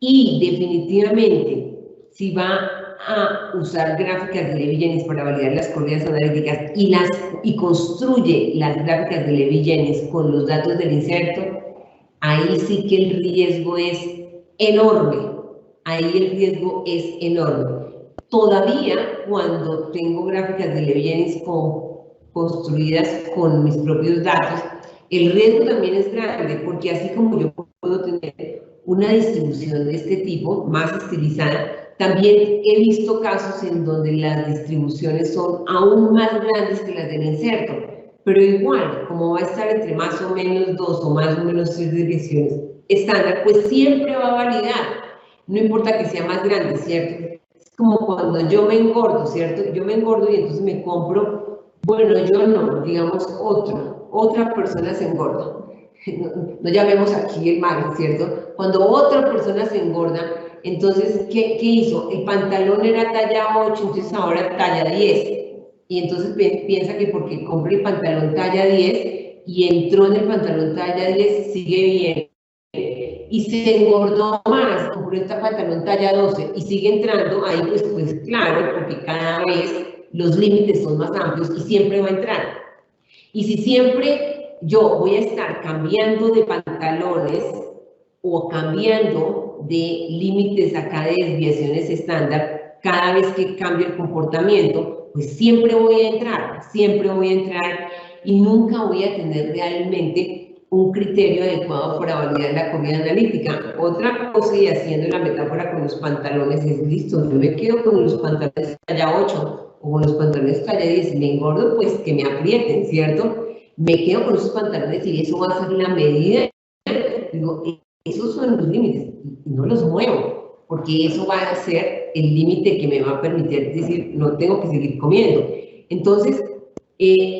Y definitivamente, si va a usar gráficas de Levi-Jennings para validar las corridas analíticas y construye las gráficas de Levi-Jennings con los datos del inserto, ahí sí que el riesgo es enorme. Ahí el riesgo es enorme. Todavía cuando tengo gráficas de Levi-Jennings construidas con mis propios datos, el riesgo también es grande, porque así como yo puedo tener una distribución de este tipo, más estilizada, también he visto casos en donde las distribuciones son aún más grandes que las del inserto, pero igual, como va a estar entre más o menos 2 o más o menos 3 desviaciones estándar, pues siempre va a validar, no importa que sea más grande, ¿cierto? Es como cuando yo me engordo, ¿cierto? Yo me engordo y entonces me compro, bueno, yo no, digamos otra persona se engorda. No llamemos aquí el mal, ¿cierto? Cuando otra persona se engorda, entonces, ¿qué hizo? El pantalón era talla 8, entonces ahora talla 10. Y entonces piensa que porque compré el pantalón talla 10 y entró en el pantalón talla 10, sigue bien. Y se engordó más, compró este pantalón talla 12 y sigue entrando, ahí pues claro, porque cada vez los límites son más amplios y siempre va a entrar. Y si siempre yo voy a estar cambiando de pantalones o cambiando uso de límites acá de desviaciones estándar, cada vez que cambia el comportamiento, pues siempre voy a entrar y nunca voy a tener realmente un criterio adecuado para validar la corrida analítica. Otra cosa, y haciendo la metáfora con los pantalones, es listo, yo me quedo con los pantalones talla 8 o con los pantalones talla 10 y me engordo, pues que me aprieten, ¿cierto? Me quedo con esos pantalones y eso va a ser la medida. Digo, esos son los límites y no los muevo, porque eso va a ser el límite que me va a permitir decir, no tengo que seguir comiendo. Entonces,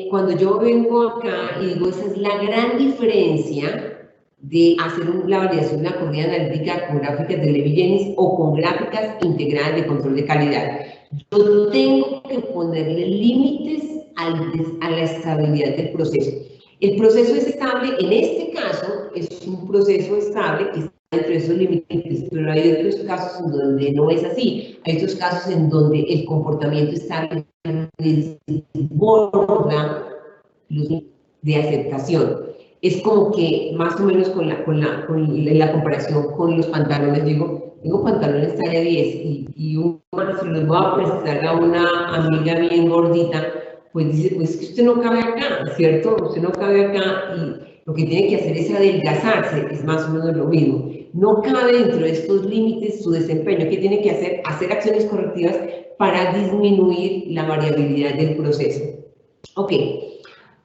cuando yo vengo acá y digo, esa es la gran diferencia de hacer la validación de la corrida analítica con gráficas de Levi-Jennings o con gráficas integradas de control de calidad. Yo tengo que ponerle límites a la estabilidad del proceso. El proceso es estable, en este caso es un proceso estable que está dentro de esos límites, pero hay otros casos en donde no es así. Hay otros casos en donde el comportamiento estable desborda los límites de aceptación. Es como que más o menos con la comparación con los pantalones, digo, tengo pantalones talla 10 y se los voy a presentar a una amiga bien gordita, pues dice, pues que usted no cabe acá, ¿cierto? Usted no cabe acá y lo que tiene que hacer es adelgazarse, es más o menos lo mismo. No cabe dentro de estos límites su desempeño. ¿Qué tiene que hacer? Hacer acciones correctivas para disminuir la variabilidad del proceso. Ok.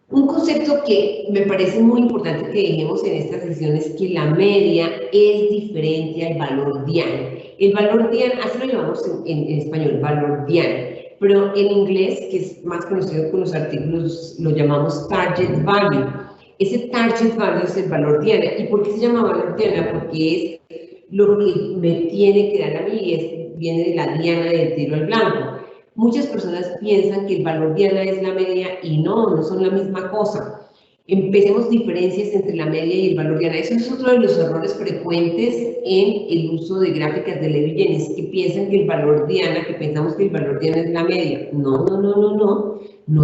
Un concepto que me parece muy importante que dejemos en esta sesión es que la media es diferente al valor diana. El valor diana, así lo llamamos en español, valor diana, pero en inglés, que es más conocido con los artículos, lo llamamos target value. Ese target value es el valor diana. ¿Y por qué se llama valor diana? Porque es lo que me tiene que dar a mí y viene de la diana del tiro al blanco. Muchas personas piensan que el valor diana es la media y no son la misma cosa. Empecemos diferencias entre la media y el valor diana. Eso es otro de los errores frecuentes en el uso de gráficas de Levi-Jennings, que piensan que el valor diana, que pensamos que el valor diana es la media. No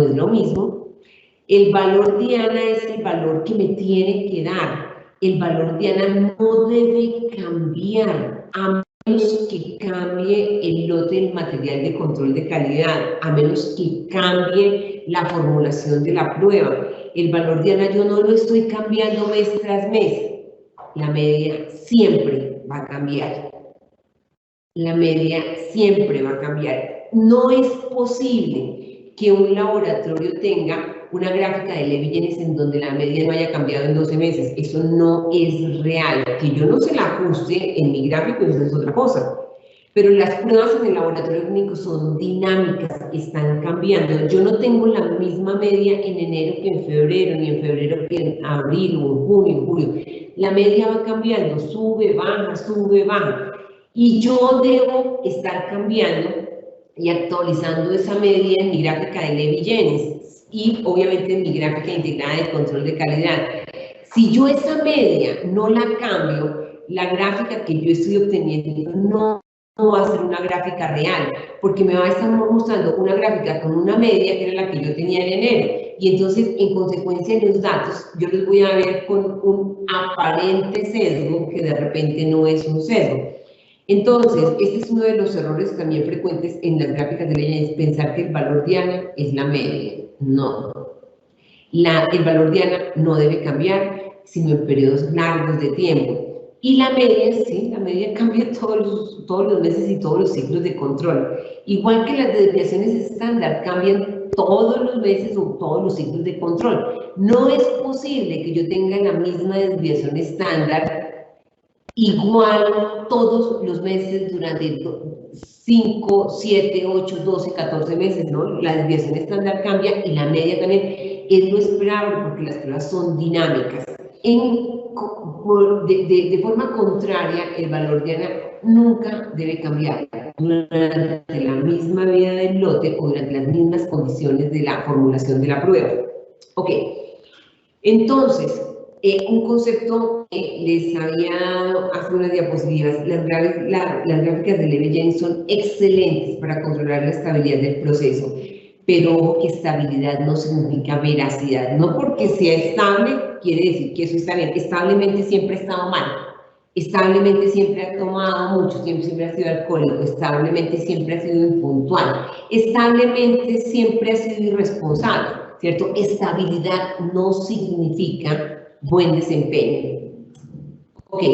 es lo mismo. El valor diana es el valor que me tiene que dar. El valor diana no debe cambiar a menos que cambie el lote del material de control de calidad, a menos que cambie la formulación de la prueba. El valor diana yo no lo estoy cambiando mes tras mes. La media siempre va a cambiar. La media siempre va a cambiar. No es posible que un laboratorio tenga una gráfica de Levi-Jennings en donde la media no haya cambiado en 12 meses. Eso no es real. Que yo no se la ajuste en mi gráfico, eso es otra cosa. Pero las pruebas en el laboratorio clínico son dinámicas, están cambiando. Yo no tengo la misma media en enero que en febrero, ni en febrero que en abril, o en junio, en julio. La media va cambiando, sube, baja. Y yo debo estar cambiando y actualizando esa media en mi gráfica de Levi-Jennings y obviamente en mi gráfica integrada de control de calidad. Si yo esa media no la cambio, la gráfica que yo estoy obteniendo no va a ser una gráfica real, porque me va a estar mostrando una gráfica con una media que era la que yo tenía en enero. Y entonces, en consecuencia de los datos, yo los voy a ver con un aparente sesgo que de repente no es un sesgo. Entonces, este es uno de los errores también frecuentes en las gráficas de Levi-Jennings, es pensar que el valor diana es la media. No. El valor diana no debe cambiar, sino en periodos largos de tiempo. Y la media, sí, la media cambia todos los meses y todos los ciclos de control. Igual que las desviaciones estándar cambian todos los meses o todos los ciclos de control. No es posible que yo tenga la misma desviación estándar igual todos los meses durante 5, 7, 8, 12, 14 meses, ¿no? La desviación estándar cambia y la media también. Es lo esperable porque las pruebas son dinámicas. De forma contraria, el valor diana nunca debe cambiar durante la misma vida del lote o durante las mismas condiciones de la formulación de la prueba. Ok, entonces, un concepto que les había dado hace unas diapositivas, las gráficas de Levi-Jennings son excelentes para controlar la estabilidad del proceso, pero ojo que estabilidad no significa veracidad. No porque sea estable quiere decir que eso está bien. Establemente siempre ha estado mal. establemente siempre ha tomado mucho tiempo, siempre ha sido alcohólico, establemente siempre ha sido impuntual, establemente siempre ha sido irresponsable, ¿cierto? Estabilidad no significa buen desempeño. Ok.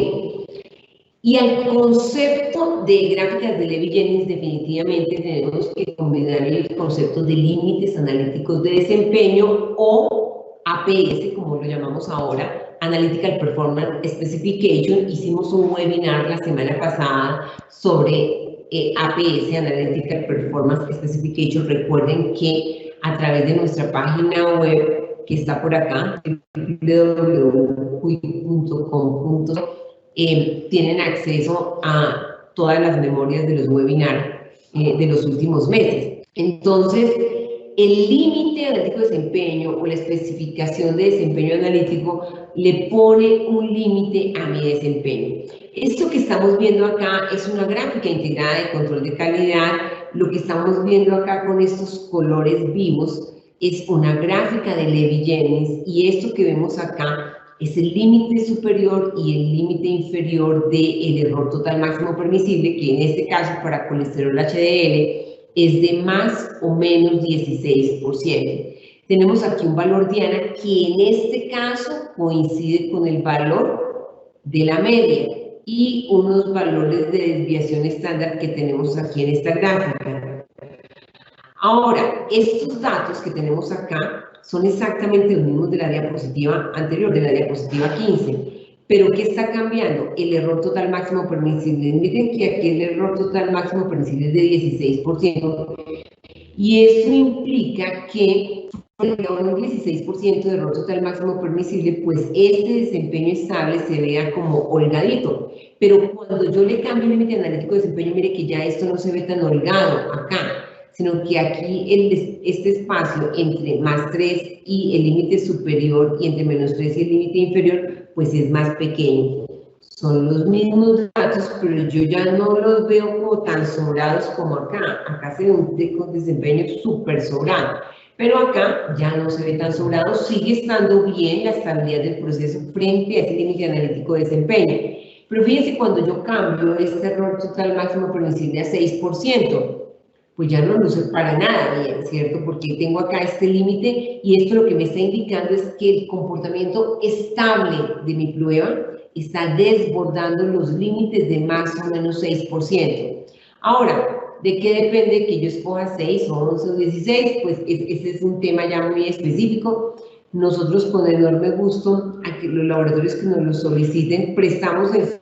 Y al concepto de gráficas de Levy-Jennings definitivamente tenemos que combinar el concepto de límites analíticos de desempeño o APS, como lo llamamos ahora, Analytical Performance Specification. Hicimos un webinar la semana pasada sobre APS, Analytical Performance Specification. Recuerden que a través de nuestra página web, que está por acá, www.quick.com.co, tienen acceso a todas las memorias de los webinars de los últimos meses. Entonces, el límite analítico de desempeño o la especificación de desempeño analítico le pone un límite a mi desempeño. Esto que estamos viendo acá es una gráfica integrada de control de calidad. Lo que estamos viendo acá con estos colores vivos es una gráfica de Levy-Jennings, y esto que vemos acá es el límite superior y el límite inferior del error total máximo permisible, que en este caso para colesterol HDL es de más o menos 16%. Tenemos aquí un valor diana que en este caso coincide con el valor de la media y unos valores de desviación estándar que tenemos aquí en esta gráfica. Ahora, estos datos que tenemos acá son exactamente los mismos de la diapositiva anterior, de la diapositiva 15. Pero ¿qué está cambiando? El error total máximo permisible. Miren que aquí el error total máximo permisible es de 16%. Y eso implica que un 16% de error total máximo permisible, pues este desempeño estable se vea como holgadito. Pero cuando yo le cambio el límite analítico de desempeño, mire que ya esto no se ve tan holgado acá, sino que aquí este espacio entre más 3 y el límite superior y entre menos 3 y el límite inferior, pues es más pequeño. Son los mismos datos, pero yo ya no los veo como tan sobrados como acá. Acá se ve un desempeño súper sobrado, pero acá ya no se ve tan sobrado. Sigue estando bien la estabilidad del proceso frente a ese límite analítico de desempeño. Pero fíjense, cuando yo cambio este error total máximo permisible a 6%, pues ya no luce para nada bien, ¿cierto? Porque tengo acá este límite y esto lo que me está indicando es que el comportamiento estable de mi prueba está desbordando los límites de más o menos 6%. Ahora, ¿de qué depende que yo escoja 6 o 11 o 16? Pues este es un tema ya muy específico. Nosotros con enorme gusto, a que los laboratorios que nos lo soliciten, prestamos el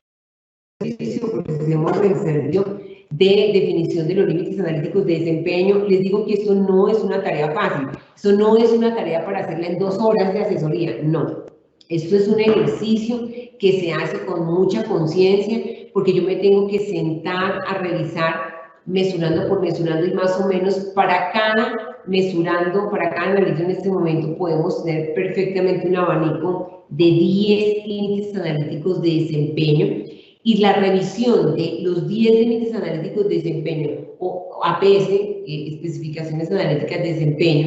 servicio, ofrecemos el servicio de definición de los límites analíticos de desempeño. Les digo que esto no es una tarea fácil, esto no es una tarea para hacerla en 2 horas de asesoría, no. Esto es un ejercicio que se hace con mucha conciencia, porque yo me tengo que sentar a revisar mesurando por mesurando, y más o menos para cada mesurando, para cada analista en este momento podemos tener perfectamente un abanico de 10 límites analíticos de desempeño. Y la revisión de los 10 límites analíticos de desempeño, o APS, especificaciones analíticas de desempeño,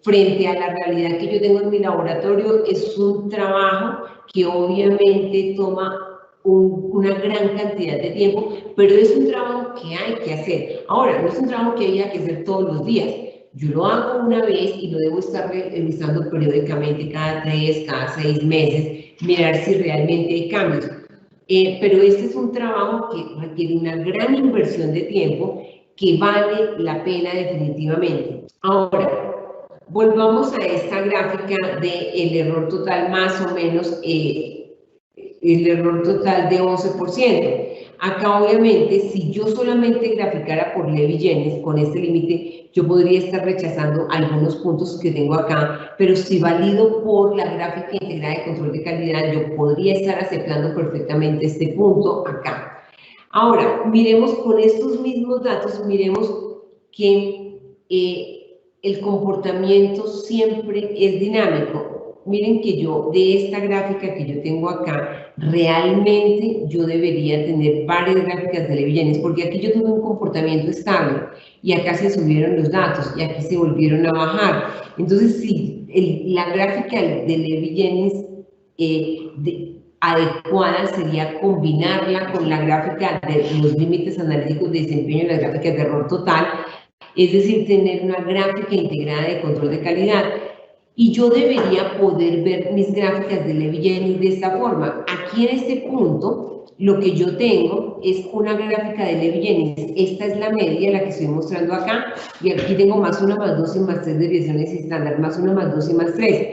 frente a la realidad que yo tengo en mi laboratorio, es un trabajo que obviamente toma una gran cantidad de tiempo, pero es un trabajo que hay que hacer. Ahora, no es un trabajo que haya que hacer todos los días. Yo lo hago una vez y lo debo estar revisando periódicamente, cada 3, cada 6 meses, mirar si realmente hay cambios. Pero este es un trabajo que requiere una gran inversión de tiempo que vale la pena definitivamente. Ahora, volvamos a esta gráfica del error total más o menos, el error total de 11%. Acá obviamente, si yo solamente graficara por Levy-Jennings con este límite, yo podría estar rechazando algunos puntos que tengo acá, pero si valido por la gráfica integrada de control de calidad, yo podría estar aceptando perfectamente este punto acá. Ahora, miremos con estos mismos datos, miremos que el comportamiento siempre es dinámico. Miren que yo, de esta gráfica que yo tengo acá, realmente yo debería tener varias gráficas de Levy-Jennings, porque aquí yo tuve un comportamiento estable y acá se subieron los datos y aquí se volvieron a bajar. Entonces, sí, la gráfica de Levy-Jennings adecuada sería combinarla con la gráfica de los límites analíticos de desempeño y las gráficas de error total, es decir, tener una gráfica integrada de control de calidad. Y yo debería poder ver mis gráficas de Levi-Jennings de esta forma. Aquí en este punto, lo que yo tengo es una gráfica de Levi-Jennings. Esta es la media, la que estoy mostrando acá, y aquí tengo más 1, más 2 y más 3 desviaciones estándar, más 1, más 2 y más 3.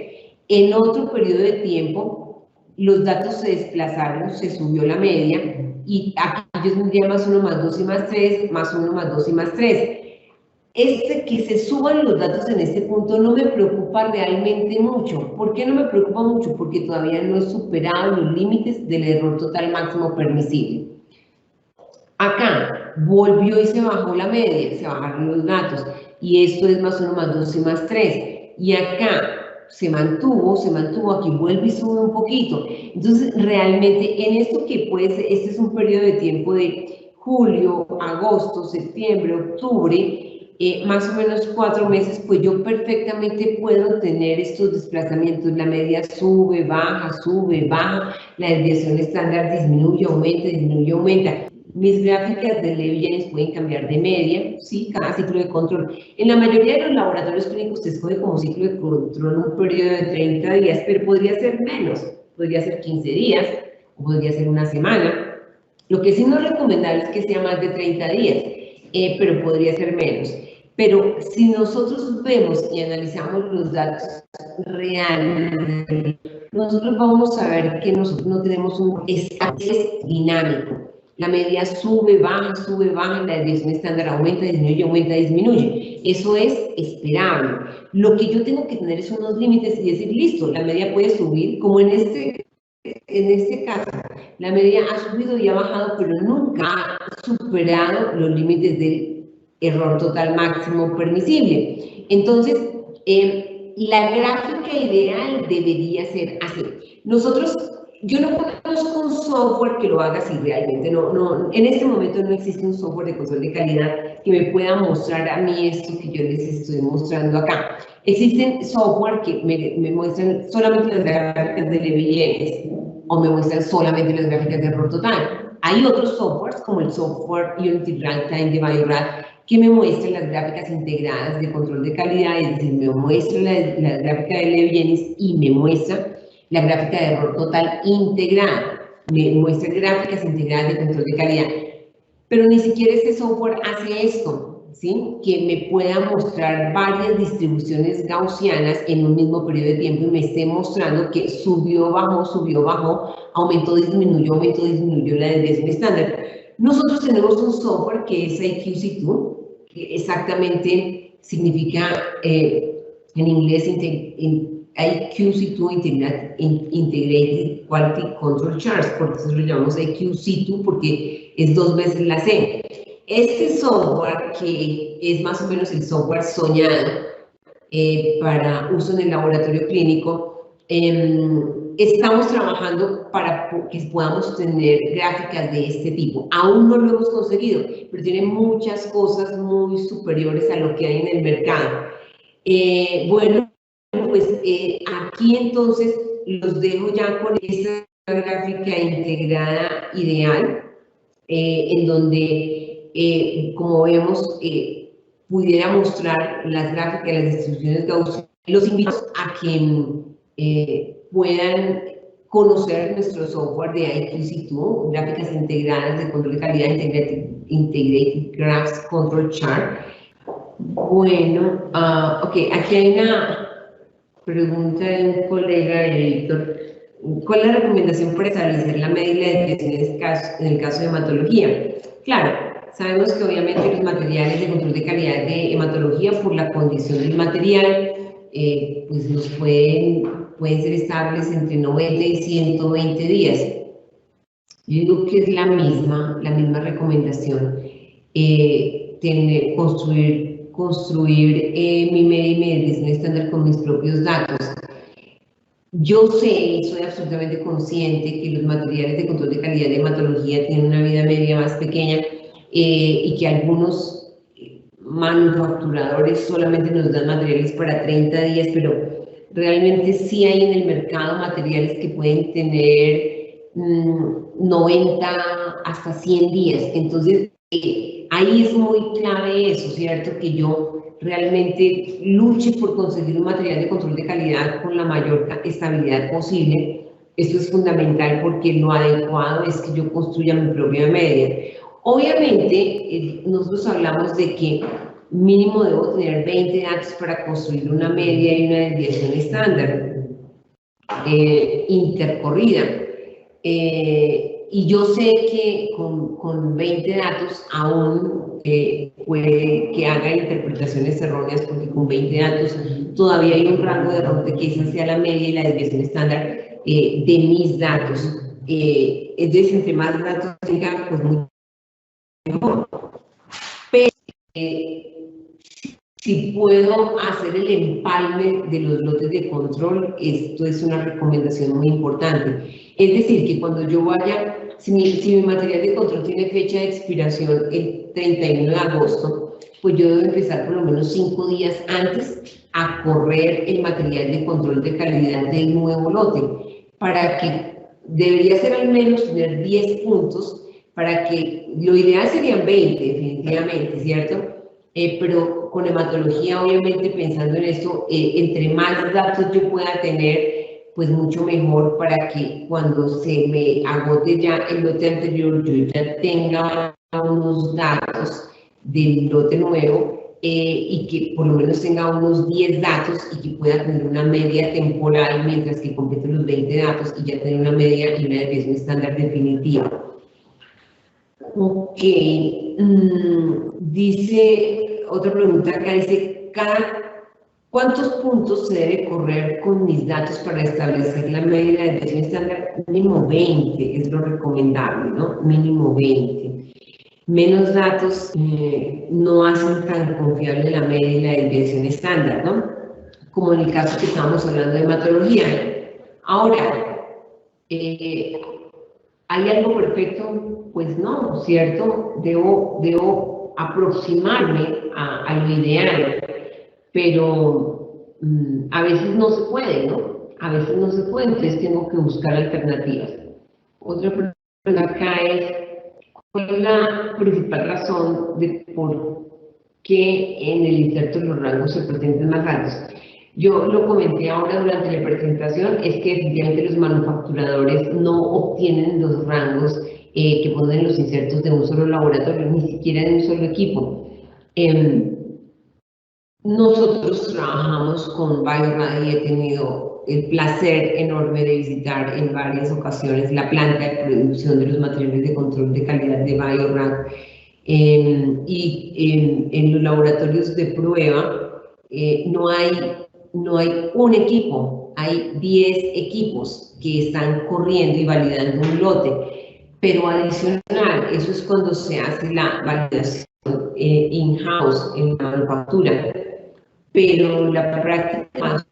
En otro periodo de tiempo, los datos se desplazaron, se subió la media, y aquí yo tendría más 1, más 2 y más 3, más 1, más 2 y más 3. Que se suban los datos en este punto no me preocupa realmente mucho. ¿Por qué no me preocupa mucho? Porque todavía no he superado los límites del error total máximo permisible. Acá volvió y se bajó la media, se bajaron los datos, y esto es más 1, más 2 y más 3. Y acá se mantuvo, aquí vuelve y sube un poquito. Entonces, realmente, en esto que puede ser, este es un periodo de tiempo de julio, agosto, septiembre, octubre, más o menos 4 meses, pues yo perfectamente puedo tener estos desplazamientos. La media sube, baja, la desviación estándar disminuye, aumenta, disminuye, aumenta. Mis gráficas de Levi-Jennings pueden cambiar de media, ¿sí? Cada ciclo de control. En la mayoría de los laboratorios clínicos se escoge como ciclo de control un periodo de 30 días, pero podría ser menos, podría ser 15 días, o podría ser una semana. Lo que sí no es recomendable es que sea más de 30 días, pero podría ser menos. Pero si nosotros vemos y analizamos los datos reales, nosotros vamos a ver que nosotros no tenemos un escasez dinámico. La media sube, baja, la desviación estándar aumenta, disminuye, aumenta, disminuye. Eso es esperable. Lo que yo tengo que tener son unos límites y decir, listo, la media puede subir, como en este caso, la media ha subido y ha bajado, pero nunca ha superado los límites del error total máximo permisible. Entonces, la gráfica ideal debería ser así. Yo no conozco un software que lo haga así realmente. En este momento no existe un software de control de calidad que me pueda mostrar a mí esto que yo les estoy mostrando acá. Existen software que me muestran solamente las gráficas de Levi-Jennings o me muestran solamente las gráficas de error total. Hay otros softwares como el software Unity Runtime de Bio-Rad que me muestran las gráficas integradas de control de calidad, es decir, me muestra la gráfica de Levi-Jennings y me muestra la gráfica de error total integrada, me muestra gráficas integradas de control de calidad. Pero ni siquiera este software hace esto, ¿sí? Que me pueda mostrar varias distribuciones gaussianas en un mismo periodo de tiempo y me esté mostrando que subió, bajó, aumentó, disminuyó la desviación estándar. Nosotros tenemos un software que es IQC2, que exactamente significa en inglés IQC2 Integrated Quality Control Charts, por eso lo llamamos IQC2 porque es 2 veces la C. Este software, que es más o menos el software soñado para uso en el laboratorio clínico, estamos trabajando para que podamos tener gráficas de este tipo. Aún no lo hemos conseguido, pero tiene muchas cosas muy superiores a lo que hay en el mercado. Bueno, pues aquí entonces los dejo ya con esta gráfica integrada ideal, en donde, como vemos, pudiera mostrar las gráficas, las distribuciones gaussianas. Los invito a que puedan conocer nuestro software de IQC2, gráficas integradas de control de calidad, Integrated Graphs Control Chart. Bueno, ok, aquí hay una pregunta de un colega, Víctor. ¿Cuál es la recomendación para establecer la media y la desviación en el caso de hematología? Claro, sabemos que obviamente los materiales de control de calidad de hematología, por la condición del material, pues pueden ser estables entre 90 y 120 días. Yo digo que es la misma recomendación, construir mi media y mi desviación estándar con mis propios datos. Yo sé y soy absolutamente consciente que los materiales de control de calidad de hematología tienen una vida media más pequeña y que algunos manufacturadores solamente nos dan materiales para 30 días, pero realmente sí hay en el mercado materiales que pueden tener 90 hasta 100 días. Entonces, ahí es muy clave eso, ¿cierto? Que yo realmente luche por conseguir un material de control de calidad con la mayor estabilidad posible. Esto es fundamental porque lo adecuado es que yo construya mi propia media. Obviamente, nosotros hablamos de que mínimo debo tener 20 datos para construir una media y una desviación estándar intercorrida. Y yo sé que con 20 datos aún puede que haga interpretaciones erróneas, porque con 20 datos todavía hay un rango de error de que esa sea la media y la desviación estándar de mis datos. Es decir, entre más datos tenga, pues mucho mejor. Pero si puedo hacer el empalme de los lotes de control, esto es una recomendación muy importante. Es decir, que cuando yo vaya, si mi material de control tiene fecha de expiración el 31 de agosto, pues yo debo empezar por lo menos 5 días antes a correr el material de control de calidad del nuevo lote, para que debería ser al menos tener 10 puntos, para que lo ideal serían 20, definitivamente, ¿cierto? Pero con hematología, obviamente, pensando en esto, entre más datos yo pueda tener, pues mucho mejor, para que cuando se me agote ya el lote anterior, yo ya tenga unos datos del lote nuevo y que por lo menos tenga unos 10 datos y que pueda tener una media temporal mientras que complete los 20 datos y ya tener una media y una desviación estándar definitiva. Ok, dice, otra pregunta acá, dice, ¿cuántos puntos se debe correr con mis datos para establecer la media de desviación estándar? Mínimo 20 es lo recomendable, ¿no? Mínimo 20. Menos datos no hacen tan confiable la media y la desviación estándar, ¿no? Como en el caso que estábamos hablando de hematología. Ahora, ¿hay algo perfecto? Pues no, ¿cierto? Debo aproximarme a lo ideal, pero a veces no se puede, ¿no? A veces no se puede, entonces tengo que buscar alternativas. Otra pregunta acá es, ¿cuál es la principal razón de por qué en el inserto los rangos se presenten más altos? Yo lo comenté ahora durante la presentación, es que efectivamente los manufacturadores no obtienen los rangos que ponen los insertos de un solo laboratorio, ni siquiera de un solo equipo. Nosotros trabajamos con BioRad y he tenido el placer enorme de visitar en varias ocasiones la planta de producción de los materiales de control de calidad de BioRad. Y en los laboratorios de prueba no hay un equipo, hay 10 equipos que están corriendo y validando un lote. Pero adicional, eso es cuando se hace la validación in-house en la manufactura. Pero la práctica más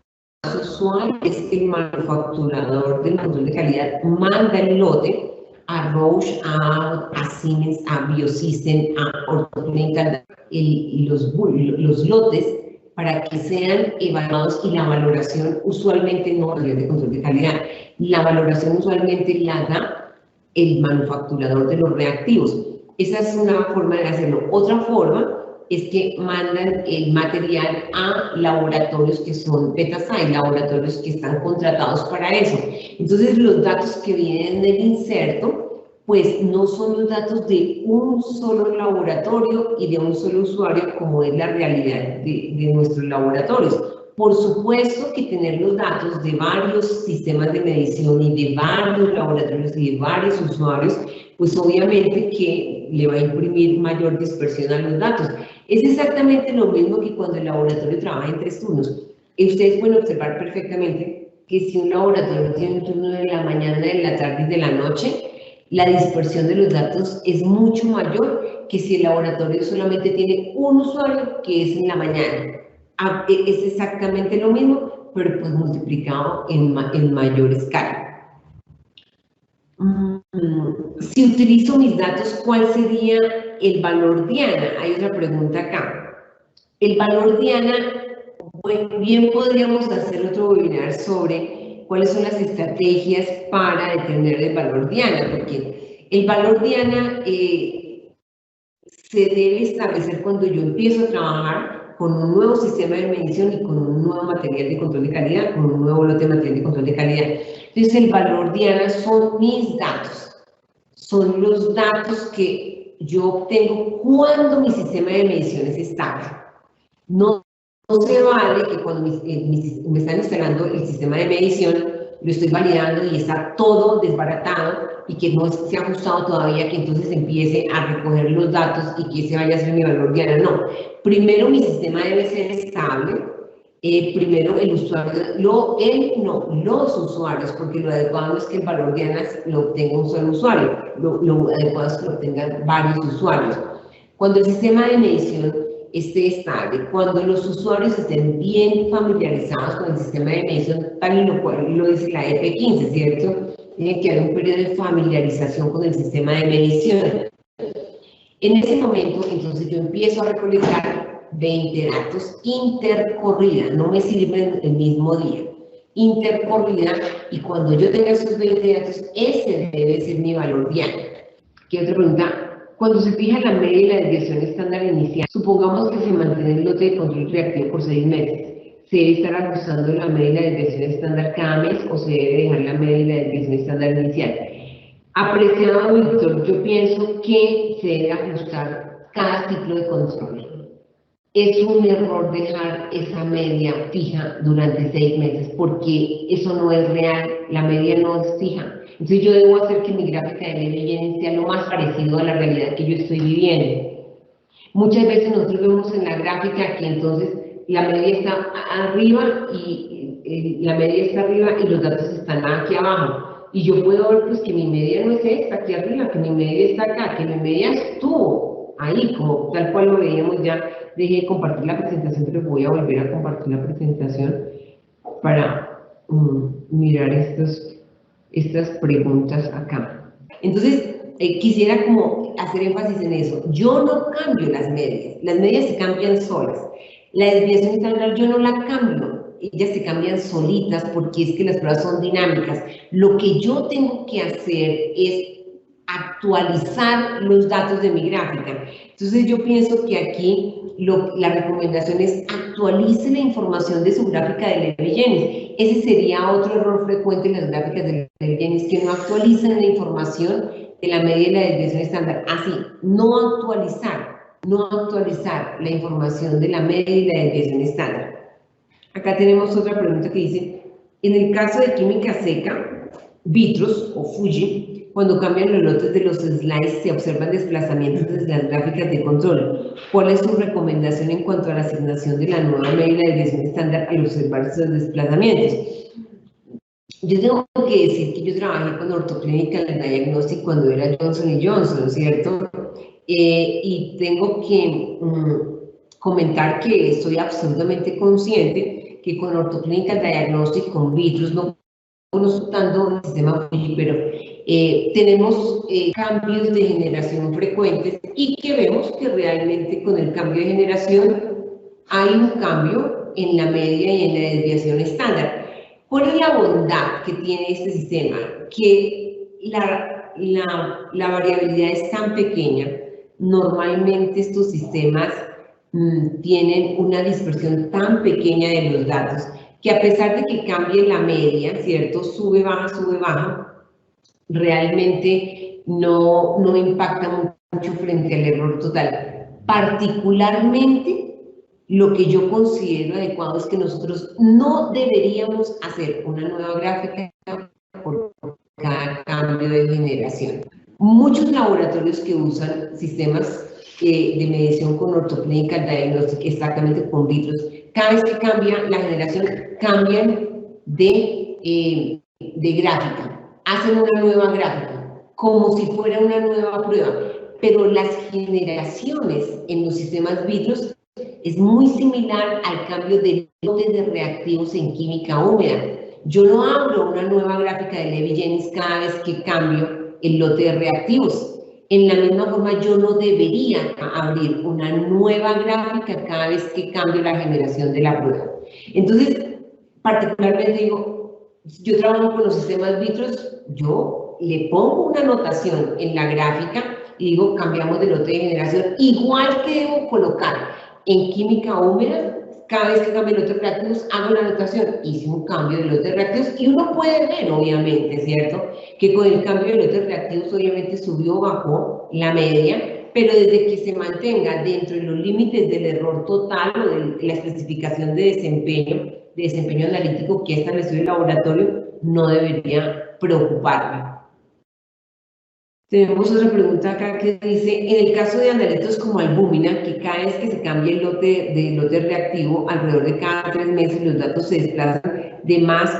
usual es que el manufacturador del control de calidad manda el lote a Roche, a Siemens, a Biosystem, a Ortho-Clinical, los lotes para que sean evaluados, y la valoración usualmente no es de control de calidad. La valoración usualmente la da el manufacturador de los reactivos. Esa es una forma de hacerlo. Otra forma es que mandan el material a laboratorios que son beta-site, laboratorios que están contratados para eso. Entonces, los datos que vienen del inserto, pues no son los datos de un solo laboratorio y de un solo usuario, como es la realidad de nuestros laboratorios. Por supuesto que tener los datos de varios sistemas de medición y de varios laboratorios y de varios usuarios, pues obviamente que le va a imprimir mayor dispersión a los datos. Es exactamente lo mismo que cuando el laboratorio trabaja en 3 turnos. Y ustedes pueden observar perfectamente que si un laboratorio tiene un turno de la mañana, de la tarde y de la noche, la dispersión de los datos es mucho mayor que si el laboratorio solamente tiene un usuario, que es en la mañana. Es exactamente lo mismo, pero pues multiplicado en mayor escala. Si utilizo mis datos, ¿cuál sería el valor diana? Hay otra pregunta acá. El valor diana, bueno, bien podríamos hacer otro webinar sobre cuáles son las estrategias para determinar el valor diana, porque el valor diana se debe establecer cuando yo empiezo a trabajar con un nuevo sistema de medición y con un nuevo material de control de calidad, con un nuevo lote de material de control de calidad. Entonces, el valor diana son mis datos, son los datos que yo obtengo cuando mi sistema de medición es estable. No se vale que cuando me están instalando el sistema de medición, lo estoy validando y está todo desbaratado y que no se ha ajustado todavía, que entonces empiece a recoger los datos y que ese vaya a ser mi valor diana. No, primero mi sistema debe ser estable, primero el usuario, los usuarios, porque lo adecuado no es que el valor diana lo obtenga un solo usuario, lo adecuado es que lo obtengan varios usuarios. Cuando el sistema de medición esté estable, cuando los usuarios estén bien familiarizados con el sistema de medición, tal y lo dice la EP15, ¿cierto? Tiene que haber un periodo de familiarización con el sistema de medición. En ese momento, entonces, yo empiezo a recolectar 20 datos intercorrida, no me sirven el mismo día, intercorrida, y cuando yo tenga esos 20 datos, ese debe ser mi valor diana. ¿Qué otra pregunta? Cuando se fija la media y la desviación estándar inicial, supongamos que se mantiene el lote de control reactivo por 6 meses. ¿Se debe estar ajustando la media y la desviación estándar cada mes o se debe dejar la media y la desviación estándar inicial? Apreciado Víctor, yo pienso que se debe ajustar cada ciclo de control. Es un error dejar esa media fija durante 6 meses porque eso no es real, la media no es fija. Entonces yo debo hacer que mi gráfica de media sea lo más parecido a la realidad que yo estoy viviendo. Muchas veces nosotros vemos en la gráfica que entonces la media está arriba y la media está arriba y los datos están aquí abajo. Y yo puedo ver pues que mi media no es esta aquí arriba, que mi media está acá, que mi media estuvo ahí, como tal cual lo veíamos ya. Dejé de compartir la presentación, pero voy a volver a compartir la presentación para mirar estas preguntas acá. Entonces, quisiera como hacer énfasis en eso. Yo no cambio las medias se cambian solas. La desviación estándar yo no la cambio, ellas se cambian solitas porque es que las pruebas son dinámicas. Lo que yo tengo que hacer es actualizar los datos de mi gráfica. Entonces yo pienso que aquí la recomendación es actualice la información de su gráfica de Levi-Jennings. Ese sería otro error frecuente en las gráficas de Levi-Jennings, que no actualizan la información de la media y la desviación estándar. Así, no actualizar la información de la media y la desviación estándar. Acá tenemos otra pregunta que dice, en el caso de química seca, Vitros o Fuji, cuando cambian los lotes de los slides se observan desplazamientos desde las gráficas de control. ¿Cuál es su recomendación en cuanto a la asignación de la nueva media y la desviación estándar al observar esos desplazamientos? Yo tengo que decir que yo trabajé con Ortoclinical Diagnostics cuando era Johnson & Johnson, ¿cierto? Y tengo que comentar que estoy absolutamente consciente que con Ortoclinical Diagnostics, con Vitros, no conozco tanto el sistema Fuji, pero tenemos cambios de generación frecuentes y que vemos que realmente con el cambio de generación hay un cambio en la media y en la desviación estándar. ¿Cuál es la bondad que tiene este sistema? Que la variabilidad es tan pequeña. Normalmente estos sistemas tienen una dispersión tan pequeña de los datos que a pesar de que cambie la media, ¿cierto? Sube, baja, realmente no impacta mucho frente al error total. Particularmente, lo que yo considero adecuado es que nosotros no deberíamos hacer una nueva gráfica por cada cambio de generación. Muchos laboratorios que usan sistemas de medición con Ortoclinical Diagnostics, exactamente con Vitros, cada vez que cambia la generación, cambian de gráfica, hacen una nueva gráfica, como si fuera una nueva prueba, pero las generaciones en los sistemas Vitros es muy similar al cambio de lotes de reactivos en química húmeda. Yo no abro una nueva gráfica de Levi-Jennings cada vez que cambio el lote de reactivos. En la misma forma, yo no debería abrir una nueva gráfica cada vez que cambio la generación de la prueba. Entonces, particularmente digo, yo trabajo con los sistemas Vitros, yo le pongo una anotación en la gráfica y digo, cambiamos de lote de generación, igual que debo colocar en química húmeda, cada vez que cambio de lote de reactivos, hago la anotación, hice un cambio de lote de reactivos, y uno puede ver, obviamente, ¿cierto?, que con el cambio de lote de reactivos, obviamente, subió o bajó la media, pero desde que se mantenga dentro de los límites del error total o de la especificación de desempeño analítico que ha establecido el laboratorio, no debería preocuparme. Tenemos otra pregunta acá que dice, en el caso de analitos como albúmina, que cada vez que se cambia el lote reactivo, alrededor de cada 3 meses los datos se desplazan de más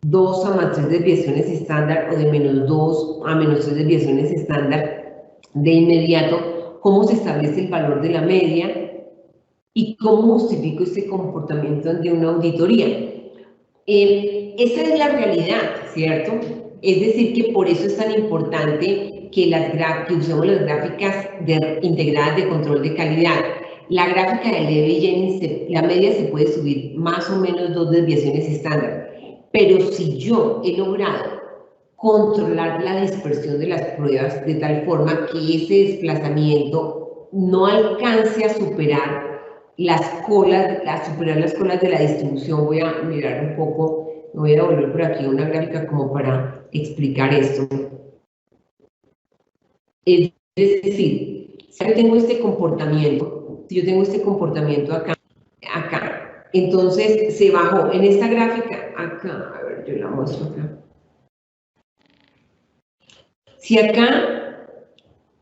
2 a más 3 desviaciones estándar o de menos 2 a menos 3 desviaciones estándar de inmediato, ¿cómo se establece el valor de la media y cómo justifico este comportamiento ante una auditoría? Esa es la realidad, ¿cierto? Es decir, que por eso es tan importante que usemos las gráficas integradas de control de calidad. La gráfica de Levy-Jennings, la media se puede subir más o menos 2 desviaciones estándar, pero si yo he logrado controlar la dispersión de las pruebas de tal forma que ese desplazamiento no alcance a superar las colas de la distribución. Voy a mirar un poco, voy a volver por aquí una gráfica como para explicar esto. Es decir, si yo tengo este comportamiento acá, entonces se bajó en esta gráfica, acá, a ver, yo la muestro acá. Si acá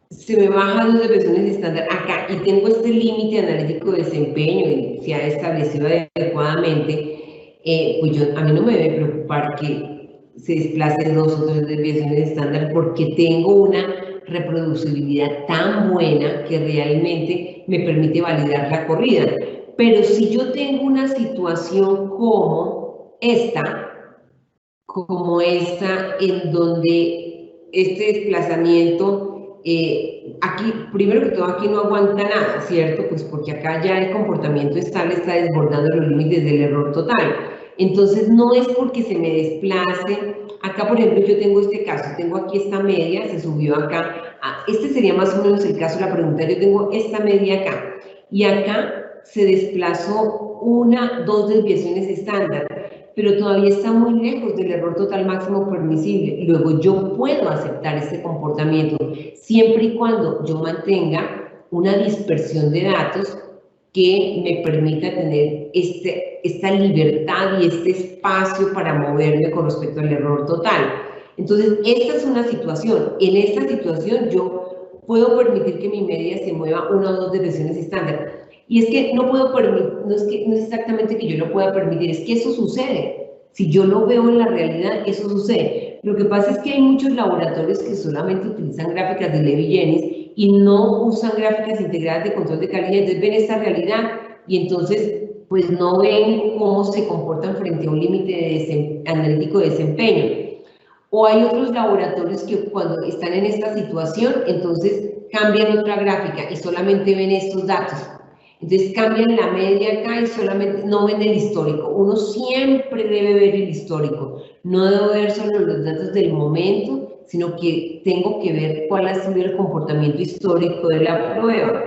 se me baja 2 desviaciones estándar acá y tengo este límite analítico de desempeño y se ha establecido adecuadamente, pues a mí no me debe preocupar que se desplacen 2 o 3 desviaciones estándar porque tengo una reproducibilidad tan buena que realmente me permite validar la corrida. Pero si yo tengo una situación como esta, en donde este desplazamiento, aquí, primero que todo, aquí no aguanta nada, ¿cierto? Pues porque acá ya el comportamiento estable está desbordando los límites del error total. Entonces, no es porque se me desplace. Acá, por ejemplo, yo tengo este caso, tengo aquí esta media, se subió acá. Este sería más o menos el caso de la pregunta. Yo tengo esta media acá, y acá se desplazó 2 desviaciones estándar, pero todavía está muy lejos del error total máximo permisible. Luego yo puedo aceptar este comportamiento siempre y cuando yo mantenga una dispersión de datos que me permita tener esta libertad y este espacio para moverme con respecto al error total. Entonces, esta es una situación. En esta situación yo puedo permitir que mi media se mueva 1 o 2 desviaciones estándar. Y es que no puedo permitir, no es exactamente que yo lo pueda permitir, es que eso sucede. Si yo lo veo en la realidad, eso sucede. Lo que pasa es que hay muchos laboratorios que solamente utilizan gráficas de Levy-Jennings y no usan gráficas integradas de control de calidad. Entonces ven esta realidad y entonces pues no ven cómo se comportan frente a un límite analítico de desempeño. O hay otros laboratorios que cuando están en esta situación, entonces cambian otra gráfica y solamente ven estos datos. Entonces cambian la media acá y solamente no ven el histórico. Uno siempre debe ver el histórico. No debo ver solo los datos del momento, sino que tengo que ver cuál ha sido el comportamiento histórico de la prueba.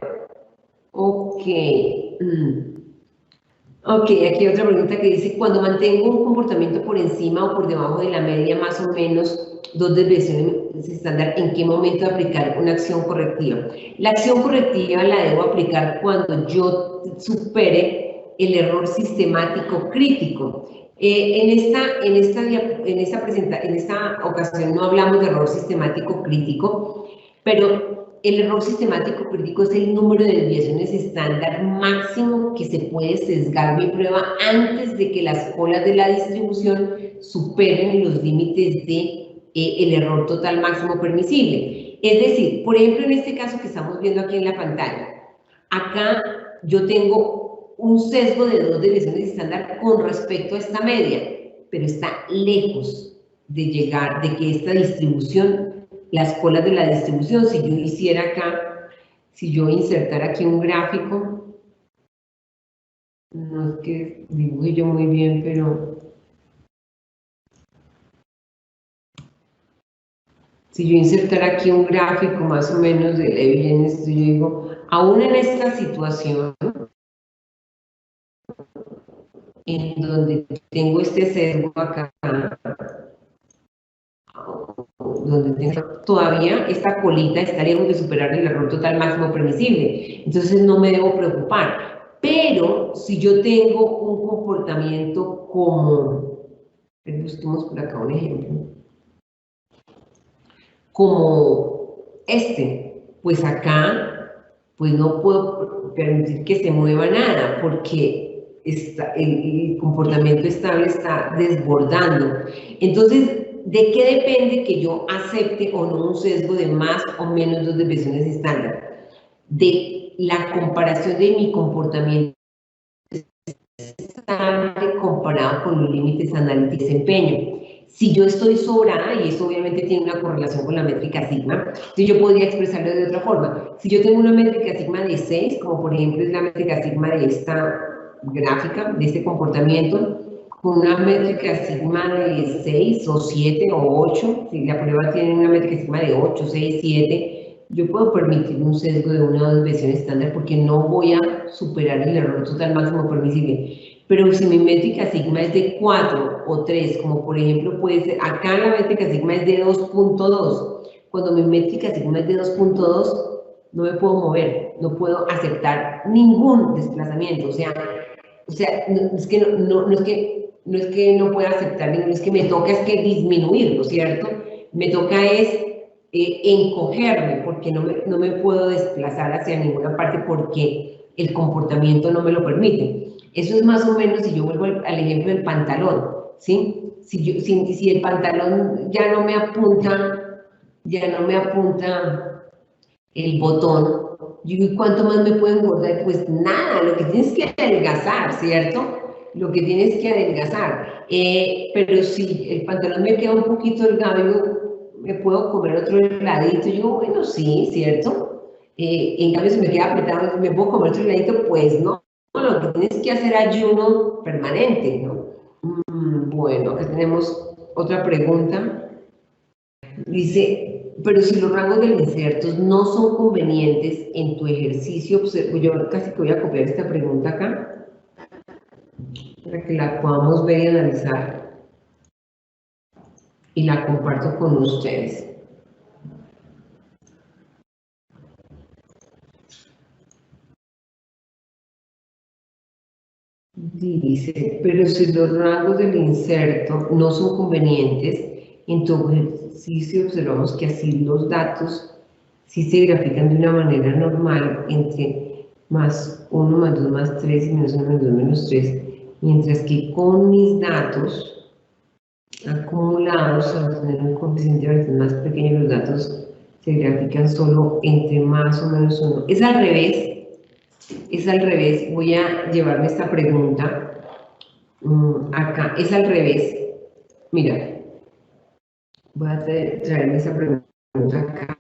Ok. Ok, aquí hay otra pregunta que dice, cuando mantengo un comportamiento por encima o por debajo de la media, más o menos 2 desviaciones estándar, ¿en qué momento aplicar una acción correctiva? La acción correctiva la debo aplicar cuando yo supere el error sistemático crítico. En esta ocasión no hablamos de error sistemático crítico, pero el error sistemático crítico es el número de desviaciones estándar máximo que se puede sesgar mi prueba antes de que las colas de la distribución superen los límites de el error total máximo permisible. Es decir, por ejemplo, en este caso que estamos viendo aquí en la pantalla, acá yo tengo un sesgo de 2 desviaciones estándar con respecto a esta media, pero está lejos de llegar, de que esta distribución, las colas de la distribución, si yo hiciera acá, si yo insertara aquí un gráfico, no es que dibuje yo muy bien, pero Si yo insertara aquí un gráfico más o menos de la evidencia, yo digo, aún en esta situación, en donde tengo este sesgo acá, donde tengo, todavía esta colita está lejos de superar el error total máximo permisible, entonces no me debo preocupar. Pero si yo tengo un comportamiento como, busquemos por acá un ejemplo, como este, pues acá, pues no puedo permitir que se mueva nada, porque el comportamiento estable está desbordando. Entonces, ¿de qué depende que yo acepte o no un sesgo de más o menos dos desviaciones estándar? De la comparación de mi comportamiento estable comparado con los límites analíticos de desempeño. Si yo estoy sobrada, y eso obviamente tiene una correlación con la métrica sigma, entonces yo podría expresarlo de otra forma. Si yo tengo una métrica sigma de 6, como por ejemplo es la métrica sigma de esta gráfica, de este comportamiento, con una métrica sigma de 6 o 7 o 8, si la prueba tiene una métrica sigma de 8, 6, 7, yo puedo permitir un sesgo de una desviación estándar porque no voy a superar el error total máximo permisible. Pero si mi métrica sigma es de 4 o 3, como por ejemplo puede ser, acá la métrica sigma es de 2.2, cuando mi métrica sigma es de 2.2, no me puedo mover, no puedo aceptar ningún desplazamiento, o sea no es que no es que no pueda aceptar ninguno, es que me toca es que disminuirlo, ¿cierto? Me toca es encogerme, porque no me puedo desplazar hacia ninguna parte porque el comportamiento no me lo permite. Eso es más o menos, si yo vuelvo al ejemplo del pantalón, ¿sí? Si el pantalón ya no me apunta el botón, yo digo, ¿cuánto más me puedo engordar? Pues nada, lo que tienes que adelgazar, ¿cierto? Lo que tienes que adelgazar. Pero si el pantalón me queda un poquito delgado, digo, me puedo comer otro heladito. Yo digo, bueno, sí, ¿cierto? En cambio, si me queda apretado, ¿me puedo comer otro heladito? Pues no. Lo que tienes que hacer ayuno permanente, ¿no? Bueno, acá tenemos otra pregunta. Dice, pero si los rangos de los insertos no son convenientes en tu ejercicio, yo casi que voy a copiar esta pregunta acá, para que la podamos ver y analizar, y la comparto con ustedes. Dice, pero si los rangos del inserto no son convenientes, en tu ejercicio observamos que así los datos sí se grafican de una manera normal entre más 1, más 2, más 3 y menos 1, menos 2, menos 3, mientras que con mis datos acumulados, al tener un coeficiente de variación más pequeño, los datos se grafican solo entre más o menos 1. Es al revés, voy a llevarme esta pregunta acá, es al revés. Mira, voy a traerme esa pregunta acá.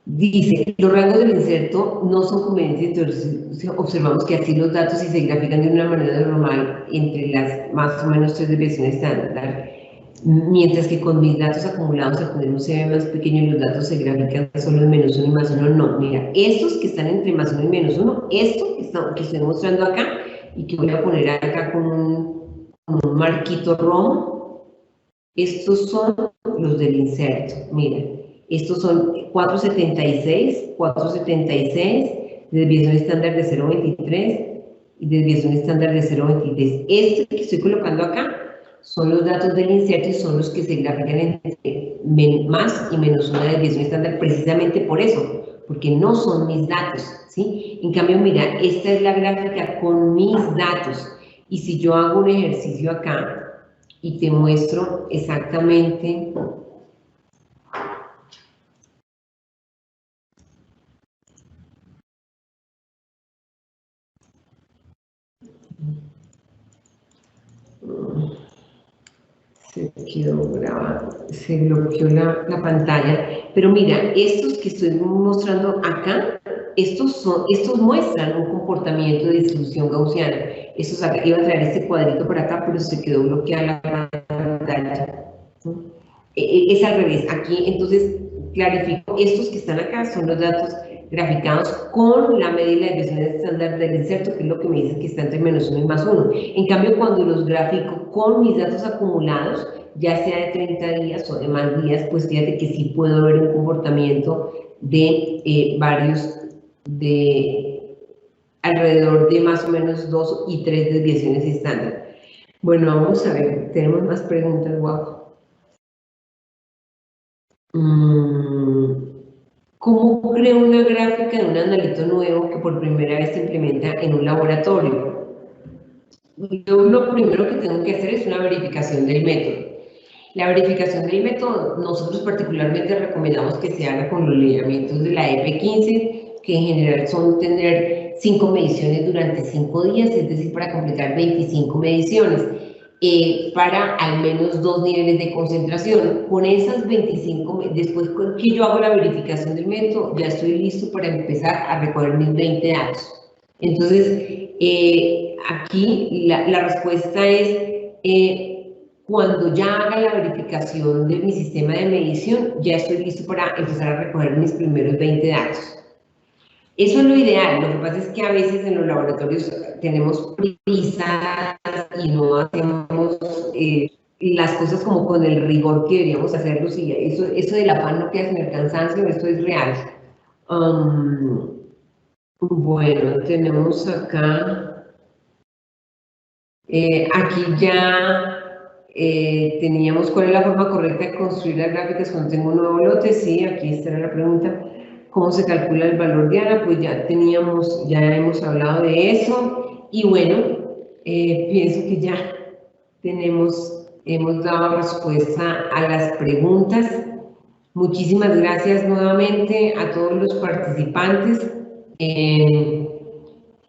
Dice, los rangos del inserto no son convenientes, entonces observamos que así los datos si se grafican de una manera normal entre las más o menos 3 desviaciones estándar, mientras que con mis datos acumulados al tener un CV más pequeño los datos se grafican solo en menos 1 y más 1, no. Mira, estos que están entre más 1 y menos 1, esto que estoy mostrando acá y que voy a poner acá con un marquito rojo, estos son los del inserto, mira. Estos son 476, desviación estándar de 0.23 y desviación estándar de 0.23. Este que estoy colocando acá son los datos del inserto y son los que se grafican entre más y menos una desviación estándar precisamente por eso, porque no son mis datos, ¿sí? En cambio, mira, esta es la gráfica con mis datos y si yo hago un ejercicio acá y te muestro exactamente se quedó grabado, se bloqueó la pantalla, pero mira, estos que estoy mostrando acá estos muestran un comportamiento de distribución gaussiana. Iba a traer este cuadrito por acá, pero se quedó bloqueada la pantalla. Es al revés. Aquí, entonces, clarifico, estos que están acá son los datos graficados con la medida de la desviación estándar del inserto, que es lo que me dice que está entre -1 y +1. En cambio, cuando los grafico con mis datos acumulados, ya sea de 30 días o de más días, pues fíjate que sí puedo ver un comportamiento de varios, de alrededor de más o menos 2 y 3 desviaciones estándar. Bueno, vamos a ver, tenemos más preguntas, guapo. ¿Cómo creo una gráfica de un analito nuevo que por primera vez se implementa en un laboratorio? Yo lo primero que tengo que hacer es una verificación del método. La verificación del método, nosotros particularmente recomendamos que se haga con los lineamientos de la EP15, que en general son tener 5 mediciones durante 5 días, es decir, para completar 25 mediciones, para al menos 2 niveles de concentración. Con esas 25, después que yo hago la verificación del método, ya estoy listo para empezar a recoger mis 20 datos. Entonces, aquí la respuesta es, cuando ya haga la verificación de mi sistema de medición, ya estoy listo para empezar a recoger mis primeros 20 datos. Eso es lo ideal. Lo que pasa es que a veces en los laboratorios tenemos prisa y no hacemos las cosas como con el rigor que deberíamos hacerlos, y eso del afán no queda sin el cansancio, esto es real. Bueno, tenemos acá, aquí ya teníamos cuál es la forma correcta de construir las gráficas cuando tengo un nuevo lote. Sí, aquí está la pregunta. ¿Cómo se calcula el valor diana? Pues ya hemos hablado de eso. Y bueno, pienso que ya hemos dado respuesta a las preguntas. Muchísimas gracias nuevamente a todos los participantes.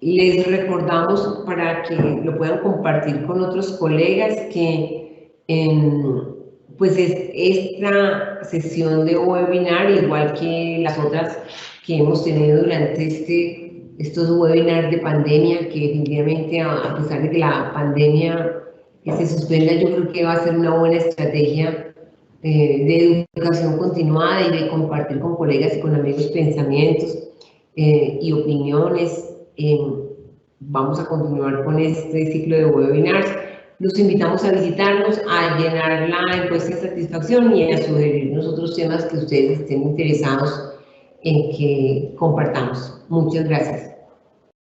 Les recordamos para que lo puedan compartir con otros colegas que pues esta sesión de webinar, igual que las otras que hemos tenido durante estos webinars de pandemia, que definitivamente a pesar de que la pandemia se suspenda, yo creo que va a ser una buena estrategia de educación continuada y de compartir con colegas y con amigos pensamientos y opiniones. Vamos a continuar con este ciclo de webinars. Los invitamos a visitarnos, a llenar la encuesta de satisfacción y a sugerirnos otros temas que ustedes estén interesados en que compartamos. Muchas gracias.